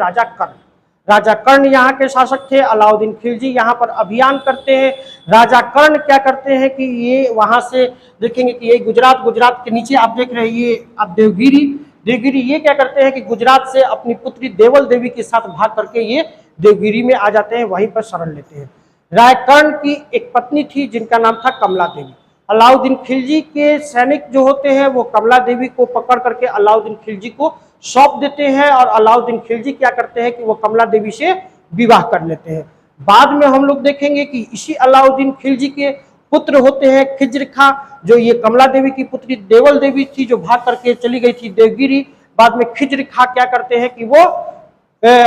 राजा कर्ण यहाँ के शासक थे। अलाउद्दीन खिलजी यहाँ पर अभियान करते हैं। राजा कर्ण क्या करते हैं कि ये वहां से देखेंगे कि ये गुजरात के नीचे आप देख रहे हैं ये आप देवगिरी ये क्या करते हैं कि गुजरात से अपनी पुत्री देवल देवी के साथ भाग करके ये देवगिरी में आ जाते हैं, वहीं पर शरण लेते हैं। रायकर्ण की एक पत्नी थी जिनका नाम था कमला देवी। अलाउद्दीन खिलजी के सैनिक जो होते हैं वो कमला देवी को पकड़ करके अलाउद्दीन खिलजी को सौंप देते हैं और अलाउद्दीन खिलजी क्या करते हैं कि वो कमला देवी से विवाह कर लेते हैं। बाद में हम लोग देखेंगे कि इसी अलाउद्दीन खिलजी के पुत्र होते हैं खिज्र खां, जो ये कमला देवी की पुत्री देवल देवी थी जो भाग करके चली गई थी देवगिरी। बाद में खिज्र खां क्या करते हैं कि वो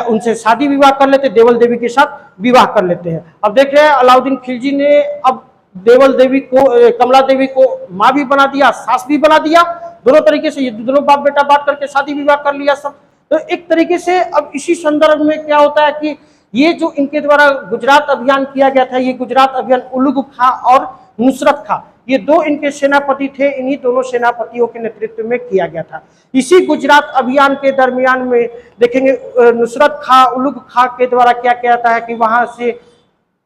उनसे शादी विवाह कर लेते, देवल देवी के साथ विवाह कर लेते हैं। अब देख रहे हैं अलाउद्दीन खिलजी ने अब देवल देवी को, कमला देवी को माँ भी बना दिया, सास भी बना दिया, दोनों तरीके से ये दोनों बाप बेटा बात करके शादी विवाह कर लिया सब। तो एक तरीके से अब इसी संदर्भ में क्या होता है कि ये जो इनके द्वारा गुजरात अभियान किया गया था, ये गुजरात अभियान उलुग खां और नुसरत खां ये दो इनके सेनापति थे, इन्हीं दोनों सेनापतियों के नेतृत्व में किया गया था। इसी गुजरात अभियान के दरमियान में देखेंगे नुसरत खां उलुग खां के द्वारा क्या किया जाता है कि वहां से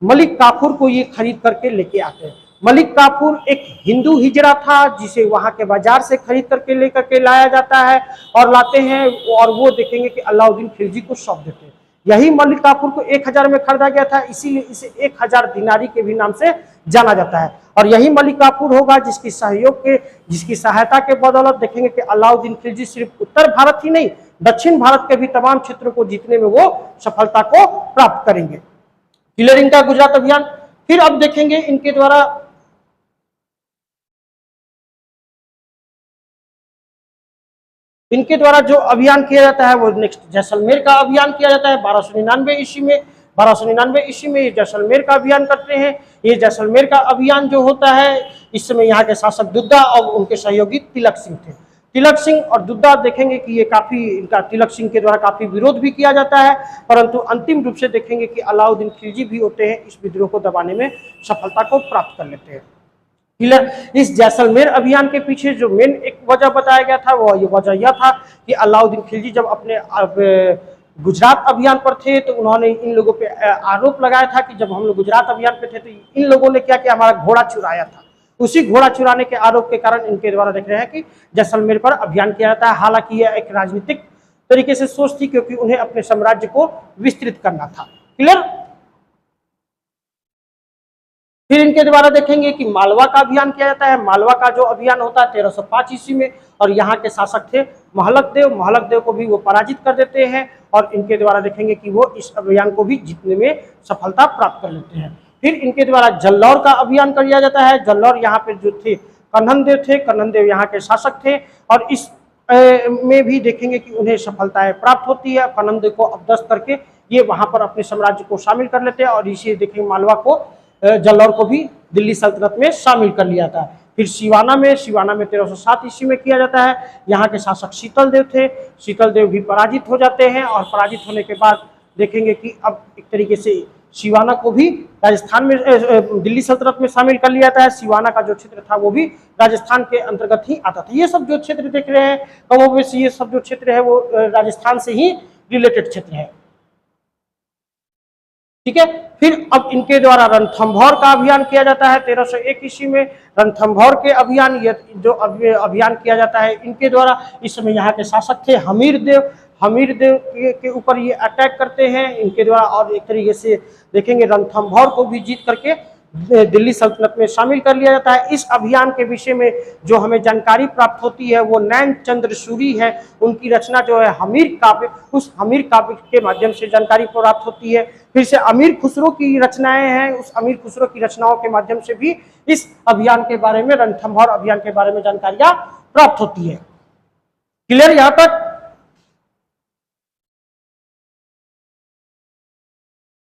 मलिक काफूर को ये खरीद करके लेके आते हैं। मलिक काफूर एक हिंदू हिजड़ा था जिसे वहां के बाजार से खरीद करके लेकर के लाया जाता है और लाते हैं और वो देखेंगे कि अलाउद्दीन खिलजी को सौंप देते हैं। यही मलिक काफूर को 1000 में खरीदा गया था, इसीलिए इसे 1000 दिनारी के भी नाम से जाना जाता है। और यही मलिक काफूर होगा जिसकी सहायता के बदौलत देखेंगे कि अलाउद्दीन खिलजी सिर्फ उत्तर भारत ही नहीं दक्षिण भारत के भी तमाम क्षेत्रों को जीतने में वो सफलता को प्राप्त करेंगे। क्लियर इनका गुजरात अभियान। फिर अब देखेंगे इनके द्वारा जो अभियान किया जाता है वो नेक्स्ट जैसलमेर का अभियान किया जाता है 1299 ईस्वी में। 1299 ईस्वी में ये जैसलमेर का अभियान करते हैं। ये जैसलमेर का अभियान जो होता है इस समय यहाँ के शासक दुद्दा और उनके सहयोगी तिलक सिंह थे। तिलक सिंह और दुद्दा देखेंगे कि ये काफी इनका तिलक सिंह के द्वारा काफी विरोध भी किया जाता है, परंतु अंतिम रूप से देखेंगे कि अलाउद्दीन खिलजी भी होते हैं इस विद्रोह को दबाने में सफलता को प्राप्त कर लेते हैं। क्लियर। इस जैसलमेर अभियान के पीछे जो मेन एक वजह बताया गया था वो ये वजह यह था कि अलाउद्दीन खिलजी जब अपने गुजरात अभियान पर थे तो उन्होंने इन लोगों पे आरोप लगाया था कि जब हम लोग गुजरात अभियान पे थे तो इन लोगों ने क्या किया, हमारा घोड़ा चुराया था। उसी घोड़ा चुराने के आरोप के कारण इनके द्वारा देख रहे हैं कि जैसलमेर पर अभियान किया जाता है। हालांकि यह एक राजनीतिक तरीके से सोच थी क्योंकि उन्हें अपने साम्राज्य को विस्तृत करना था। क्लियर। फिर इनके द्वारा देखेंगे कि मालवा का अभियान किया जाता है। मालवा का जो अभियान होता है 1305 ईस्वी में और यहाँ के शासक थे महलक देव को भी वो पराजित कर देते हैं और इनके द्वारा देखेंगे कि वो इस अभियान को भी जीतने में सफलता प्राप्त कर लेते हैं। फिर इनके द्वारा जल्लौर का अभियान किया जाता है। जल्लौर यहाँ पे जो थे कन्हन देव यहाँ के शासक थे और इस में भी देखेंगे कि उन्हें सफलताएं प्राप्त होती है। कन्हन देव को अपदस्थ करके ये वहां पर अपने साम्राज्य को शामिल कर लेते हैं और इसे देखेंगे मालवा को जल्लौर को भी दिल्ली सल्तनत में शामिल कर लिया था। फिर सिवाना में 1307 ईस्वी में किया जाता है। यहाँ के शासक शीतल देव थे, शीतल देव भी पराजित हो जाते हैं और पराजित होने के बाद देखेंगे कि अब एक तरीके से सिवाना को भी राजस्थान में दिल्ली सल्तनत में शामिल कर लिया जाता है। सिवाना का जो क्षेत्र था वो भी राजस्थान के अंतर्गत ही आता था। ये सब जो क्षेत्र देख रहे हैं कमोबेश ये सब जो क्षेत्र है वो राजस्थान से ही रिलेटेड क्षेत्र है। ठीक है। फिर अब इनके द्वारा रणथंभौर का अभियान किया जाता है 1301 ईस्वी में। रणथंभौर के अभियान ये जो अभियान किया जाता है इनके द्वारा, इस समय यहाँ के शासक थे हमीर देव। हमीर देव के ऊपर ये अटैक करते हैं इनके द्वारा, और एक तरीके से देखेंगे रणथंभौर को भी जीत करके दिल्ली सल्तनत में शामिल कर लिया जाता है। इस अभियान के विषय में जो हमें जानकारी प्राप्त होती है वो नैन चंद्र सूरी है, उनकी रचना जो है हमीर काव्य, उस हमीर काव्य के माध्यम से जानकारी प्राप्त होती है। फिर से अमीर खुसरो की रचनाएं हैं, उस अमीर खुसरो की रचनाओं के माध्यम से भी इस अभियान के बारे में, रणथंभौर अभियान के बारे में जानकारियां प्राप्त होती है। क्लियर यहां तक?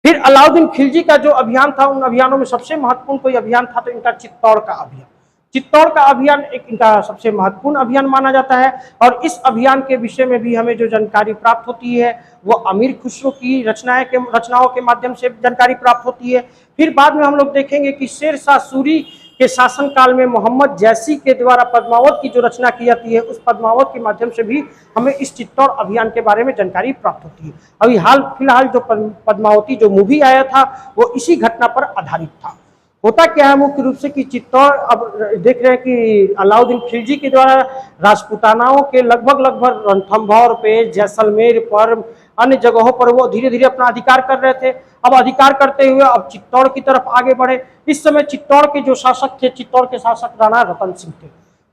फिर अलाउद्दीन खिलजी का जो अभियान था, उन अभियानों में सबसे महत्वपूर्ण कोई अभियान था तो इनका चित्तौड़ का अभियान। चित्तौड़ का अभियान एक इनका सबसे महत्वपूर्ण अभियान माना जाता है, और इस अभियान के विषय में भी हमें जो जानकारी प्राप्त होती है वो अमीर खुसरो की रचनाओं के माध्यम से जानकारी प्राप्त होती है। फिर बाद में हम लोग देखेंगे कि शेर शाह सूरी के शासन काल में मोहम्मद जैसी के द्वारा पद्मावत की जो रचना की जाती है, उस पद्मावत के माध्यम से भी हमें इस चित्तौड़ अभियान के बारे में जानकारी प्राप्त होती है। अभी हाल फिलहाल जो पद्मावती जो मूवी आया था वो इसी घटना पर आधारित था। होता क्या है मुख्य रूप से कि चित्तौड़, अब देख रहे हैं कि अलाउद्दीन खिलजी के द्वारा राजपूतानाओं के लगभग रणथंभौर पे, जैसलमेर पर, अन्य जगहों पर वो धीरे धीरे अपना अधिकार कर रहे थे। अब अधिकार करते हुए अब चित्तौड़ की तरफ आगे बढ़े। इस समय चित्तौड़ के जो शासक थे, चित्तौड़ के शासक राणा रतन सिंह थे।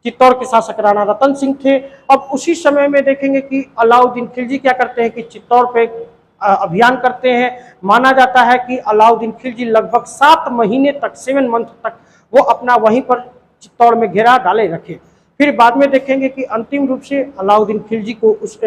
चित्तौड़ के शासक राणा रतन सिंह थे। अब उसी समय में देखेंगे कि अलाउद्दीन खिलजी क्या करते हैं कि चित्तौड़ पे अभियान करते हैं। माना जाता है कि अलाउद्दीन खिलजी लगभग 7 महीने तक, 7 मंथ तक वो अपना वहीं पर चित्तौड़ में घेरा डाले रखे। फिर बाद में देखेंगे कि अंतिम रूप से अलाउद्दीन खिलजी को उस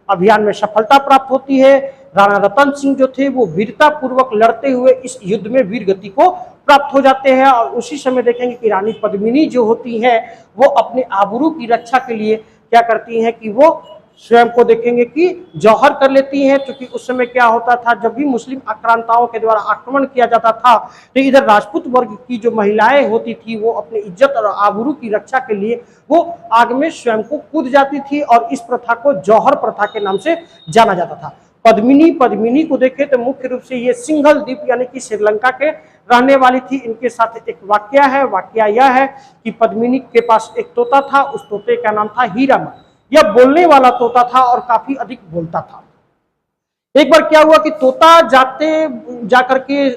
अभियान में सफलता प्राप्त होती है। राणा रतन सिंह जो थे वो वीरता पूर्वक लड़ते हुए इस युद्ध में वीर गति को प्राप्त हो जाते हैं। और उसी समय देखेंगे कि रानी पद्मिनी जो होती है वो अपने आबरू की रक्षा के लिए क्या करती हैं कि वो स्वयं को देखेंगे कि जौहर कर लेती हैं। क्योंकि उस समय क्या होता था, जब भी मुस्लिम आक्रांताओं के द्वारा आक्रमण किया जाता था तो इधर राजपूत वर्ग की जो महिलाएं होती थी वो अपने इज्जत और आबरू की रक्षा के लिए वो आग में स्वयं को कूद जाती थी, और इस प्रथा को जौहर प्रथा के नाम से जाना जाता था। पद्मिनी को देखें तो मुख्य रूप से ये सिंघल द्वीप यानी कि श्रीलंका के रहने वाली थी। इनके साथ एक वाकया है। वाकया यह है कि पद्मिनी के पास एक तोता था, उस तोते का नाम था हीरामन। यह बोलने वाला तोता था और काफी अधिक बोलता था। एक बार क्या हुआ कि तोता जाकर के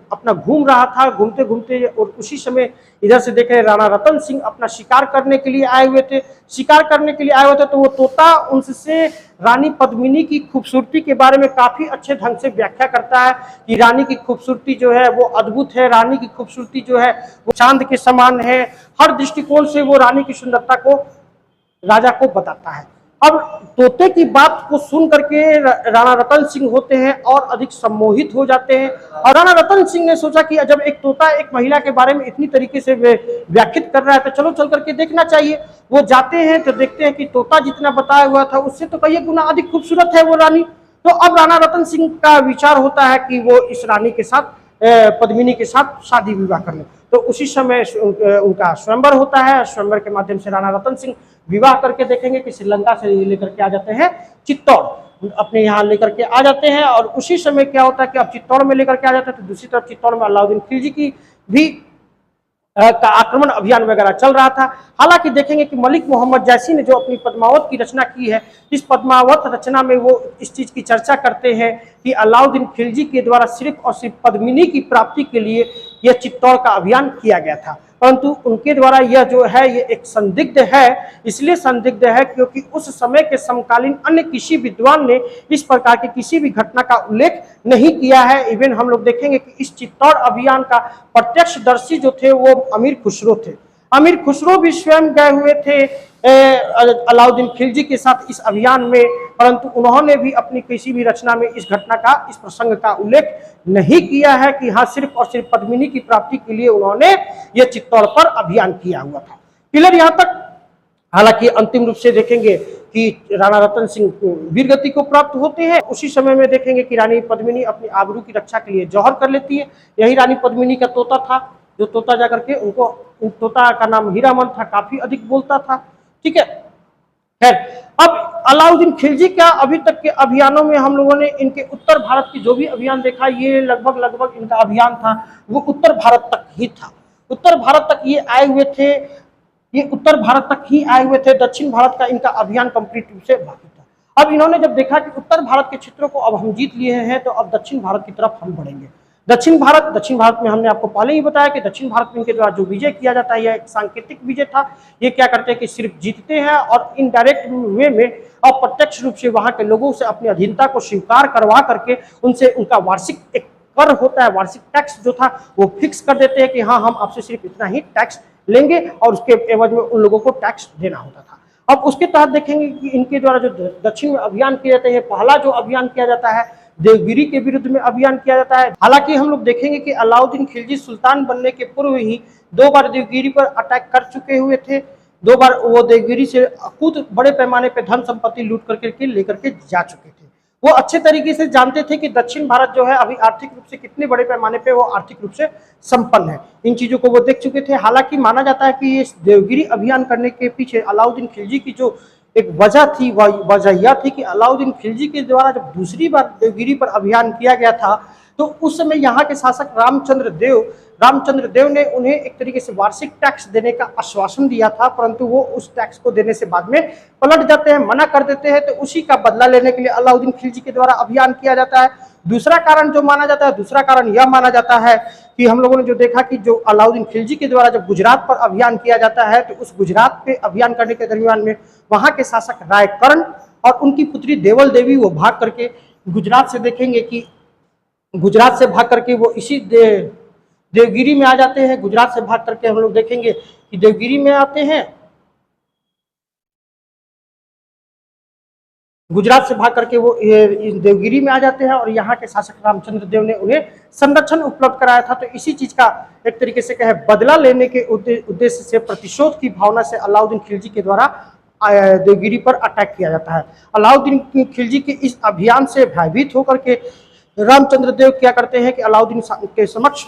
अपना घूम रहा था, घूमते घूमते, और उसी समय इधर से देख रहे राणा रतन सिंह अपना शिकार करने के लिए आए हुए थे। शिकार करने के लिए आए हुए थे तो वो तोता उनसे रानी पद्मिनी की खूबसूरती के बारे में काफी अच्छे ढंग से व्याख्या करता है कि रानी की खूबसूरती जो है वो अद्भुत है, रानी की खूबसूरती जो है वो चांद के समान है। हर दृष्टिकोण से वो रानी की सुंदरता को राजा को बताता है। अब तोते की बात को सुन करके राणा रतन सिंह होते हैं और अधिक सम्मोहित हो जाते हैं, और राणा रतन सिंह ने सोचा कि जब एक तोता एक महिला के बारे में इतनी तरीके से व्याख्यात कर रहा है तो चलो चल करके देखना चाहिए। वो जाते हैं तो देखते हैं कि तोता जितना बताया हुआ था उससे तो कई गुना अधिक खूबसूरत है वो रानी। तो अब राणा रतन सिंह का विचार होता है कि वो इस रानी के साथ, पद्मिनी के साथ शादी विवाह कर ले। तो उसी समय उनका स्वयंवर होता है। स्वयंवर के माध्यम से राणा रतन सिंह विवाह करके देखेंगे कि श्रीलंका से लेकर के आ जाते हैं चित्तौड़, अपने यहाँ लेकर के आ जाते हैं। और उसी समय क्या होता है कि अब चित्तौड़ में लेकर के आ जाते हैं तो दूसरी तरफ चित्तौड़ में अलाउद्दीन खिलजी की भी का आक्रमण अभियान वगैरह चल रहा था। हालांकि देखेंगे कि मलिक मोहम्मद जैसी ने जो अपनी पद्मावत की रचना की है, इस पद्मावत रचना में वो इस चीज की चर्चा करते हैं कि अलाउद्दीन खिलजी के द्वारा सिर्फ और सिर्फ पद्मिनी की प्राप्ति के लिए यह चित्तौड़ का अभियान किया गया था। परंतु उनके द्वारा यह जो है ये एक संदिग्ध है। इसलिए संदिग्ध है क्योंकि उस समय के समकालीन अन्य किसी विद्वान ने इस प्रकार की किसी भी घटना का उल्लेख नहीं किया है। इवन हम लोग देखेंगे कि इस चित्तौड़ अभियान का प्रत्यक्षदर्शी जो थे वो अमीर खुसरो थे। अमीर खुसरो भी स्वयं गए हुए थे अलाउद्दीन खिलजी के साथ इस अभियान में, परंतु उन्होंने भी अपनी किसी भी रचना में इस घटना का, इस प्रसंग का उल्लेख नहीं किया है कि हाँ सिर्फ और सिर्फ पद्मिनी की प्राप्ति के लिए उन्होंने ये चित्तौड़ पर अभियान किया हुआ था। क्लियर यहाँ तक? हालांकि अंतिम रूप से देखेंगे कि राणा रतन सिंह वीरगति को प्राप्त होते हैं। उसी समय में देखेंगे कि रानी पद्मिनी अपनी आबरू की रक्षा के लिए जौहर कर लेती है। यही रानी पद्मिनी का तोता था, जो तोता जाकर के उनको, तोता का नाम हीरामन था, काफी अधिक बोलता था। ठीक है, खैर अब अलाउद्दीन खिलजी का अभी तक के अभियानों में हम लोगों ने इनके उत्तर भारत की जो भी अभियान देखा, ये लगभग इनका अभियान था वो उत्तर भारत तक ही था। उत्तर भारत तक ये आए हुए थे, ये उत्तर भारत तक ही आए हुए थे। दक्षिण भारत का इनका अभियान कंप्लीट रूप से बाकी था। अब इन्होंने जब देखा कि उत्तर भारत के क्षेत्रों को अब हम जीत लिए हैं, तो अब दक्षिण भारत की तरफ हम बढ़ेंगे। दक्षिण भारत में हमने आपको पहले ही बताया कि दक्षिण भारत में इनके द्वारा जो विजय किया जाता है, यह एक सांकेतिक विजय था। ये क्या करते हैं कि सिर्फ जीतते हैं और इनडायरेक्ट वे में, अप्रत्यक्ष रूप से वहां के लोगों से अपनी अधीनता को स्वीकार करवा करके उनसे उनका वार्षिक एक कर होता है, वार्षिक टैक्स जो था वो फिक्स कर देते हैं कि हाँ, हम आपसे सिर्फ इतना ही टैक्स लेंगे, और उसके एवज में उन लोगों को टैक्स देना होता था। अब उसके तहत देखेंगे कि इनके द्वारा जो दक्षिण में अभियान किए जाते हैं, पहला जो अभियान किया जाता है देवगिरी के विरुद्ध में अभियान किया जाता है। हालांकि हम लोग देखेंगे कि अलाउद्दीन खिलजी सुल्तान बनने के पूर्व ही 2 बार देवगिरी पर अटैक कर चुके हुए थे। 2 बार वो देवगिरी से खुद बड़े पैमाने पर धन संपत्ति लूट करके लेकर के जा चुके थे। वो अच्छे तरीके से जानते थे कि दक्षिण भारत जो है अभी आर्थिक रूप से कितने बड़े पैमाने पे वो आर्थिक रूप से संपन्न है, इन चीजों को वो देख चुके थे। हालांकि माना जाता है कि ये देवगिरी अभियान करने के पीछे अलाउद्दीन खिलजी की जो एक वजह थी, वजह यह थी कि अलाउद्दीन खिलजी के द्वारा जब दूसरी बार देवगिरी पर अभियान किया गया था, तो उस समय यहाँ के शासक रामचंद्र देव ने उन्हें एक तरीके से वार्षिक टैक्स देने का आश्वासन दिया था, परंतु वो उस टैक्स को देने से बाद में पलट जाते हैं, मना कर देते हैं। तो उसी का बदला लेने के लिए अलाउद्दीन खिलजी के द्वारा अभियान किया जाता है। दूसरा कारण यह माना जाता है कि हम लोगों ने जो देखा कि जो अलाउद्दीन खिलजी के द्वारा जब गुजरात पर अभियान किया जाता है, तो उस गुजरात पे अभियान करने के दरमियान में वहां के शासक रायकर्ण और उनकी पुत्री देवल देवी वो भाग करके गुजरात से देखेंगे कि गुजरात से भाग करके वो इसी देवगिरी में आ जाते हैं। गुजरात से भाग करके हम लोग देखेंगे कि देवगिरी में आते हैं, गुजरात से भाग करके वो देवगिरी में आ जाते हैं और यहाँ के शासक रामचंद्र देव ने उन्हें संरक्षण उपलब्ध कराया था। तो इसी चीज का एक तरीके से कहे बदला लेने के उद्देश्य से, प्रतिशोध की भावना से अलाउद्दीन खिलजी के द्वारा देवगिरी पर अटैक किया जाता है। अलाउद्दीन खिलजी के इस अभियान से भयभीत होकर के रामचंद्र देव क्या करते हैं कि अलाउद्दीन के समक्ष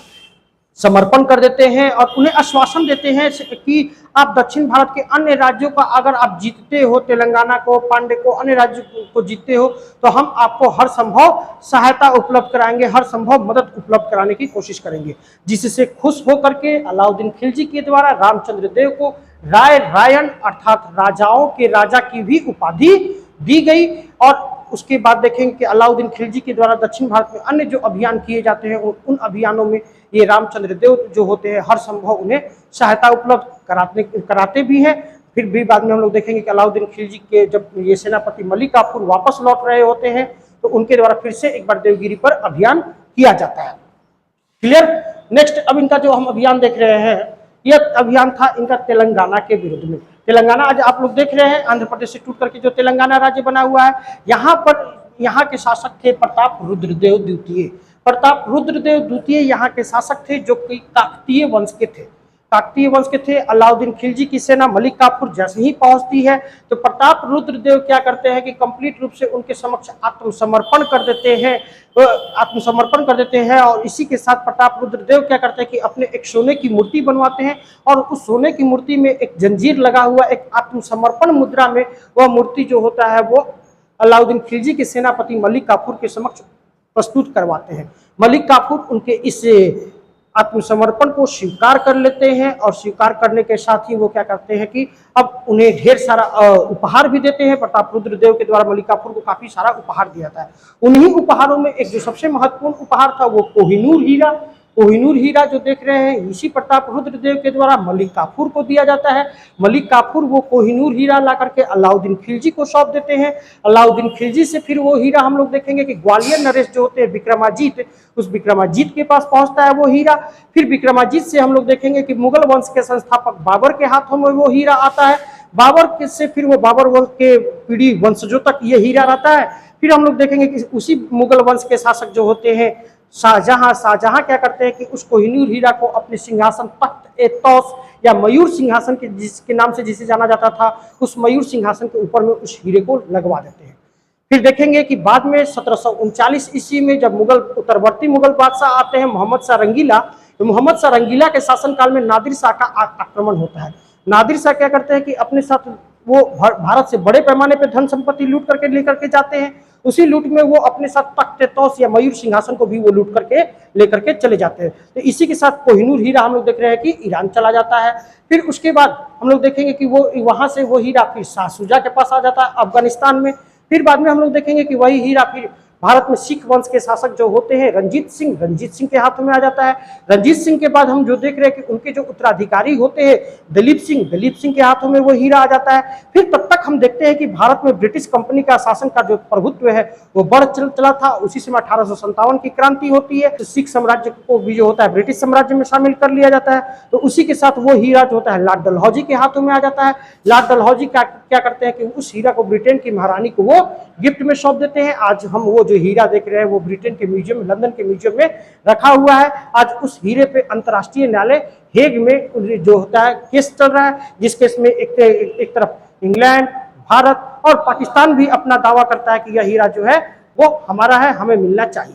समर्पण कर देते हैं और उन्हें आश्वासन देते हैं कि आप दक्षिण भारत के अन्य राज्यों का अगर आप जीतते हो, तेलंगाना को, पांडे को, अन्य राज्यों को जीतते हो, तो हम आपको हर संभव सहायता उपलब्ध कराएंगे, हर संभव मदद उपलब्ध कराने की कोशिश करेंगे। जिससे खुश होकर के अलाउद्दीन खिलजी के द्वारा रामचंद्र देव को रायन अर्थात राजाओं के राजा की भी उपाधि दी गई। और उसके बाद देखेंगे कि अलाउद्दीन खिलजी के द्वारा दक्षिण भारत में अन्य जो अभियान किए जाते हैं, उन अभियानों में ये रामचंद्र देव जो होते हैं हर संभव उन्हें सहायता उपलब्ध कराते भी हैं। फिर भी बाद में हम लोग देखेंगे कि अलाउद्दीन खिलजी के जब ये सेनापति मलिक काफूर वापस लौट रहे होते हैं, तो उनके द्वारा फिर से एक बार देवगिरी पर अभियान किया जाता है। क्लियर। नेक्स्ट अब इनका जो हम अभियान देख रहे हैं, यह अभियान था इनका तेलंगाना के विरुद्ध में। तेलंगाना आज आप लोग देख रहे हैं आंध्र प्रदेश से टूट करके जो तेलंगाना राज्य बना हुआ है, यहाँ के शासक थे प्रताप रुद्रदेव द्वितीय। प्रताप रुद्रदेव द्वितीय यहाँ के शासक थे जो कि काकतीय वंश के थे। अलाउद्दीन खिलजी की सेना मलिक काफूर जैसे ही पहुंचती है, तो प्रताप रुद्रदेव क्या करते हैं कि कंप्लीट रूप से उनके समक्ष आत्मसमर्पण कर देते हैं। और इसी के साथ प्रताप रुद्रदेव क्या करते हैं कि अपने एक सोने की मूर्ति बनवाते हैं और उस सोने की मूर्ति में एक जंजीर लगा हुआ एक आत्मसमर्पण मुद्रा में वह मूर्ति जो होता है वो अलाउद्दीन खिलजी के सेनापति मलिक काफूर के समक्ष प्रस्तुत करवाते हैं। मलिक काफूर उनके इस आत्मसमर्पण को स्वीकार कर लेते हैं और स्वीकार करने के साथ ही वो क्या करते हैं कि अब उन्हें ढेर सारा उपहार भी देते हैं। प्रताप रुद्रदेव के द्वारा मलिक काफूर को काफी सारा उपहार दिया जाता है। उन्हीं उपहारों में एक जो सबसे महत्वपूर्ण उपहार था वो कोहिनूर हीरा जो देख रहे हैं, इसी प्रताप रुद्रदेव के द्वारा मलिक काफूर को दिया जाता है। मलिक काफूर वो कोहिनूर हीरा ला करके अलाउद्दीन खिलजी को सौंप देते हैं। अलाउद्दीन खिलजी से फिर वो हीरा हम लोग देखेंगे कि ग्वालियर नरेश जो होते हैं विक्रमाजीत, उस विक्रमाजीत के पास पहुंचता है वो हीरा। फिर विक्रमाजीत से हम लोग देखेंगे कि मुगल वंश के संस्थापक बाबर के हाथों में वो हीरा आता है। बाबर से फिर वो बाबर वंश के पीढ़ी वंशजों तक ये हीरा रहता है। फिर हम लोग देखेंगे कि उसी मुगल वंश के शासक जो होते हैं शाहजहां क्या करते हैं कि उस कोहिनूर हीरा को अपने सिंहासन तख्त-ए-तौस या मयूर सिंहासन के जिसके नाम से जिसे जाना जाता था, उस मयूर सिंहासन के ऊपर में उस हीरे को लगवा देते हैं। फिर देखेंगे कि बाद में 1739 ईस्वी में जब उत्तरवर्ती मुगल बादशाह आते हैं मोहम्मद शाह रंगीला, तो मोहम्मद शाह रंगीला के शासनकाल में नादिर शाह का आक्रमण होता है। नादिर शाह क्या करते हैं कि अपने साथ वो भारत से बड़े पैमाने पर धन संपत्ति लूट करके लेकर के जाते हैं। उसी लूट में वो अपने साथ तख्त-ए-तौस या मयूर सिंहासन को भी वो लूट करके लेकर के चले जाते हैं। तो इसी के साथ कोहिनूर हीरा हम लोग देख रहे हैं कि ईरान चला जाता है। फिर उसके बाद हम लोग देखेंगे कि वो वहां से वो हीरा फिर शाह शुजा के पास आ जाता है अफगानिस्तान में। फिर बाद में हम लोग देखेंगे कि वही हीरा फिर भारत में सिख वंश के शासक जो होते हैं रंजीत सिंह के हाथों में आ जाता है। रंजीत सिंह के बाद हम जो देख रहे हैं कि उनके जो उत्तराधिकारी होते हैं दलीप सिंह के हाथों में वो हीरा आ जाता है। फिर तब तक हम देखते हैं कि भारत में ब्रिटिश कंपनी का शासन का जो प्रभुत्व है वो बढ़ चला था। उसी समय 1857 की क्रांति होती है, तो सिख साम्राज्य को भी जो होता है ब्रिटिश साम्राज्य में शामिल कर लिया जाता है। तो उसी के साथ वो हीरा जो होता है लॉर्ड डलहौजी के हाथों में आ जाता है। लॉर्ड डलहौजी क्या करते हैं कि उस हीरा को ब्रिटेन की महारानी को वो गिफ्ट में सौंप देते हैं। आज हम वो जो हीरा देख रहे हैं वो ब्रिटेन के म्यूजियम, लंदन के म्यूजियम में रखा हुआ है। आज उस हीरे पे अंतर्राष्ट्रीय न्यायालय हेग में जो होता है केस चल रहा है, जिस केस में एक तरफ इंग्लैंड, भारत और पाकिस्तान भी अपना दावा करता है कि यह हीरा जो है वो हमारा है, हमें मिलना चाहिए।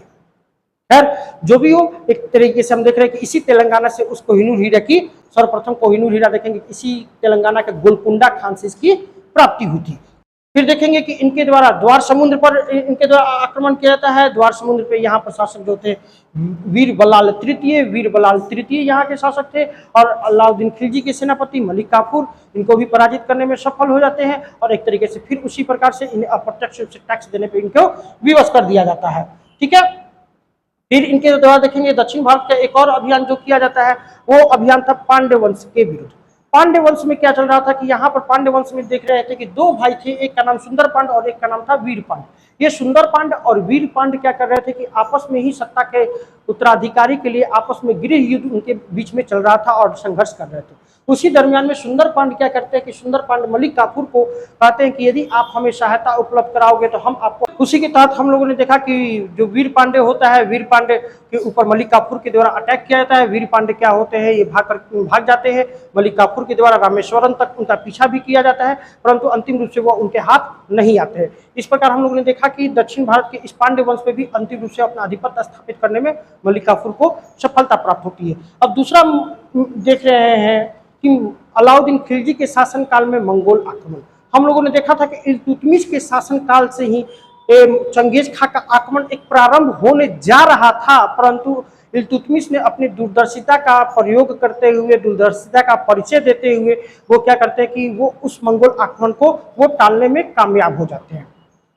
खैर जो भी हो, एक तरीके से हम देख रहे हैं कि इसी तेलंगाना से उस कोहिनूर हीरा की सर्वप्रथम कोहिनूर हीरा देखेंगे इसी तेलंगाना के गोलकुंडा खान से इसकी प्राप्ति हुई थी। फिर देखेंगे कि इनके द्वारा द्वार समुद्र पर इनके द्वारा आक्रमण किया जाता है। द्वार समुद्र पे यहाँ पर शासक जो थे वीर बलाल तृतीय यहाँ के शासक थे, और अलाउद्दीन खिलजी के सेनापति मलिक काफूर इनको भी पराजित करने में सफल हो जाते हैं। और एक तरीके से फिर उसी प्रकार से इन्हें अप्रत्यक्ष रूप से टैक्स देने पर इनको विवश कर दिया जाता है। ठीक है, फिर इनके द्वारा देखेंगे दक्षिण भारत का एक और अभियान जो किया जाता है वो अभियान था पांड्य वंश के विरुद्ध। पांड्य वंश में क्या चल रहा था कि यहाँ पर पांड्य वंश में देख रहे थे कि दो भाई थे, एक का नाम सुंदर पांड और एक का नाम था वीर पांड। ये सुंदर पांड और वीर पांड क्या कर रहे थे कि आपस में ही सत्ता के उत्तराधिकारी के लिए आपस में गृह युद्ध उनके बीच में चल रहा था और संघर्ष कर रहे थे। उसी दरमियान में सुंदर पांड क्या करते हैं कि सुंदर पांड मलिक काफूर को कहते हैं कि यदि आप हमें सहायता उपलब्ध कराओगे तो हम आपको, उसी के तहत हम लोगों ने देखा कि जो वीर पांडे होता है, वीर पांडे के ऊपर मलिक काफूर के द्वारा अटैक किया जाता है। वीर पांडे क्या होते हैं, ये भाग जाते हैं। मलिक काफूर के द्वारा रामेश्वरम तक उनका पीछा भी किया जाता है, परंतु अंतिम रूप से वो उनके हाथ नहीं आते हैं। इस प्रकार हम लोगों ने देखा कि दक्षिण भारत के इस पांड्य वंश में भी अंतिम रूप से अपना आधिपत्य स्थापित करने में मलिक काफूर को सफलता प्राप्त होती है। अब दूसरा देख रहे हैं कि अलाउद्दीन खिलजी के शासनकाल में मंगोल आक्रमण। हम लोगों ने देखा था कि इल्तुतमिश के शासनकाल से ही चंगेज खां का आक्रमण एक प्रारंभ होने जा रहा था, परंतु इल्तुतमिश ने अपनी दूरदर्शिता का प्रयोग करते हुए, दूरदर्शिता का परिचय देते हुए वो क्या करते हैं कि वो उस मंगोल आक्रमण को वो टालने में कामयाब हो जाते हैं।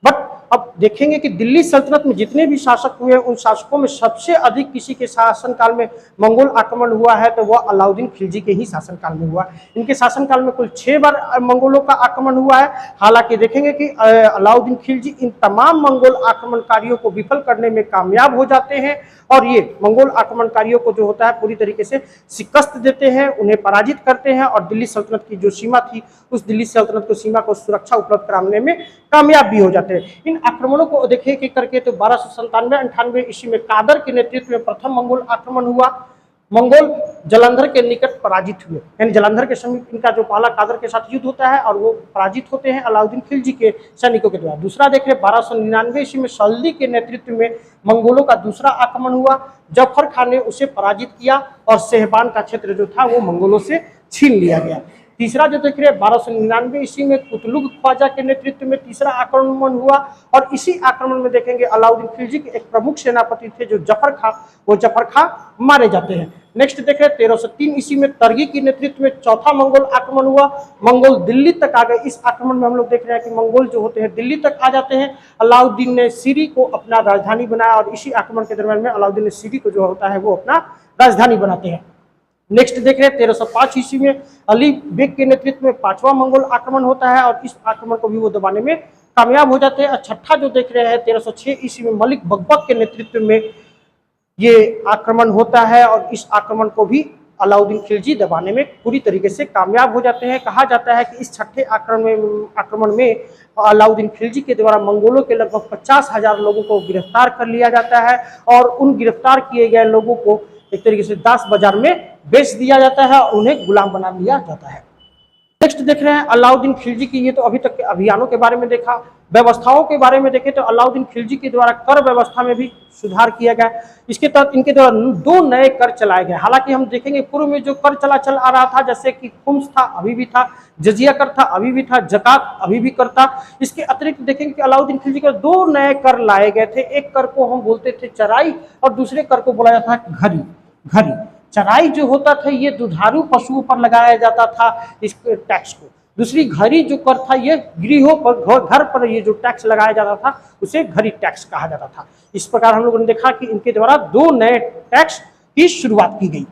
बट अब देखेंगे कि दिल्ली सल्तनत में जितने भी शासक हुए उन शासकों में सबसे अधिक किसी के शासनकाल में मंगोल आक्रमण हुआ है तो वह अलाउद्दीन खिलजी के ही शासनकाल में हुआ। इनके शासनकाल में कुल 6 बार मंगोलों का आक्रमण हुआ है। हालांकि देखेंगे कि अलाउद्दीन खिलजी इन तमाम मंगोल आक्रमणकारियों को विफल करने में कामयाब हो जाते हैं और ये मंगोल आक्रमणकारियों को जो होता है पूरी तरीके से शिकस्त देते हैं, उन्हें पराजित करते हैं और दिल्ली सल्तनत की जो सीमा थी उस दिल्ली सल्तनत को सीमा को सुरक्षा उपलब्ध कराने में कामयाब भी हो जाते हैं। इन आक्रमणों को देखे कि करके तो 1297-98 ईस्वी में कादर के नेतृत्व में प्रथम मंगोल आक्रमण हुआ। मंगोल जालंधर के निकट पराजित हुए, यानी जालंधर के समीप इनका जो पहला कादर के साथ युद्ध होता है और वो पराजित होते हैं अलाउद्दीन खिलजी के सैनिकों के द्वारा। दूसरा देख रहे 1299 ईस्वी में सल्दी के नेतृत्व में मंगोलों का दूसरा आक्रमण हुआ। जफर खान ने उसे पराजित किया और सेहबान का क्षेत्र जो था वो मंगोलों से छीन लिया गया। तीसरा जो देख रहे 1299 ईस्वी में कुतलुग ख्वाजा के नेतृत्व में तीसरा आक्रमण हुआ और इसी आक्रमण में देखेंगे अलाउद्दीन खिलजी के एक प्रमुख सेनापति थे जो जफर खां, वो जफर खां मारे जाते हैं। नेक्स्ट देख रहे 1303 ईस्वी में तरगी के नेतृत्व में चौथा मंगोल आक्रमण हुआ। मंगोल दिल्ली तक आ गए। इस आक्रमण में हम लोग देख रहे हैं कि मंगोल जो होते हैं दिल्ली तक आ जाते हैं। अलाउद्दीन ने सीरी को अपना राजधानी बनाया और इसी आक्रमण के दरमियान में अलाउद्दीन ने सीरी को जो होता है वो अपना राजधानी बनाते हैं। नेक्स्ट देख रहे हैं 1305 ईस्वी में अली बेग के नेतृत्व में पांचवा मंगोल आक्रमण होता है और इस आक्रमण को भी वो दबाने में कामयाब हो जाते हैं। और छठा जो देख रहे हैं 1306 ईस्वी में मलिक बकबक के नेतृत्व में ये आक्रमण होता है और इस आक्रमण को भी अलाउद्दीन खिलजी दबाने में पूरी तरीके से कामयाब हो जाते हैं। कहा जाता है कि इस छठे आक्रमण में अलाउद्दीन खिलजी के द्वारा मंगोलों के लगभग 50,000 लोगों को गिरफ्तार कर लिया जाता है और उन गिरफ्तार किए गए लोगों को एक तरीके से दास बाजार में बेच दिया जाता है और उन्हें गुलाम बना लिया जाता है। नेक्स्ट देख रहे हैं अलाउद्दीन खिलजी की, ये तो अभी तक के अभियानों के बारे में देखा। व्यवस्थाओं के बारे में देखें तो अलाउद्दीन खिलजी के द्वारा कर व्यवस्था में भी सुधार किया गया। इसके तहत इनके द्वारा 2 नए कर चलाए गए। हालांकि हम देखेंगे पूर्व में जो कर चल आ रहा था जैसे कि खुम्स था अभी भी था, जजिया कर था अभी भी था, जकात अभी भी कर था। इसके अतिरिक्त देखेंगे कि अलाउद्दीन खिलजी के 2 नए कर लाए गए थे। एक कर को हम बोलते थे चराई और दूसरे कर को बोला जाता है घरी। चराई जो होता था ये दुधारू पशुओं पर लगाया जाता था इस टैक्स को, दूसरी घरी जो कर था ये गृहों पर, घर पर ये जो टैक्स लगाया जाता था उसे घरी टैक्स कहा जाता था। इस प्रकार हम लोगों ने देखा कि इनके द्वारा 2 नए टैक्स की शुरुआत की गई।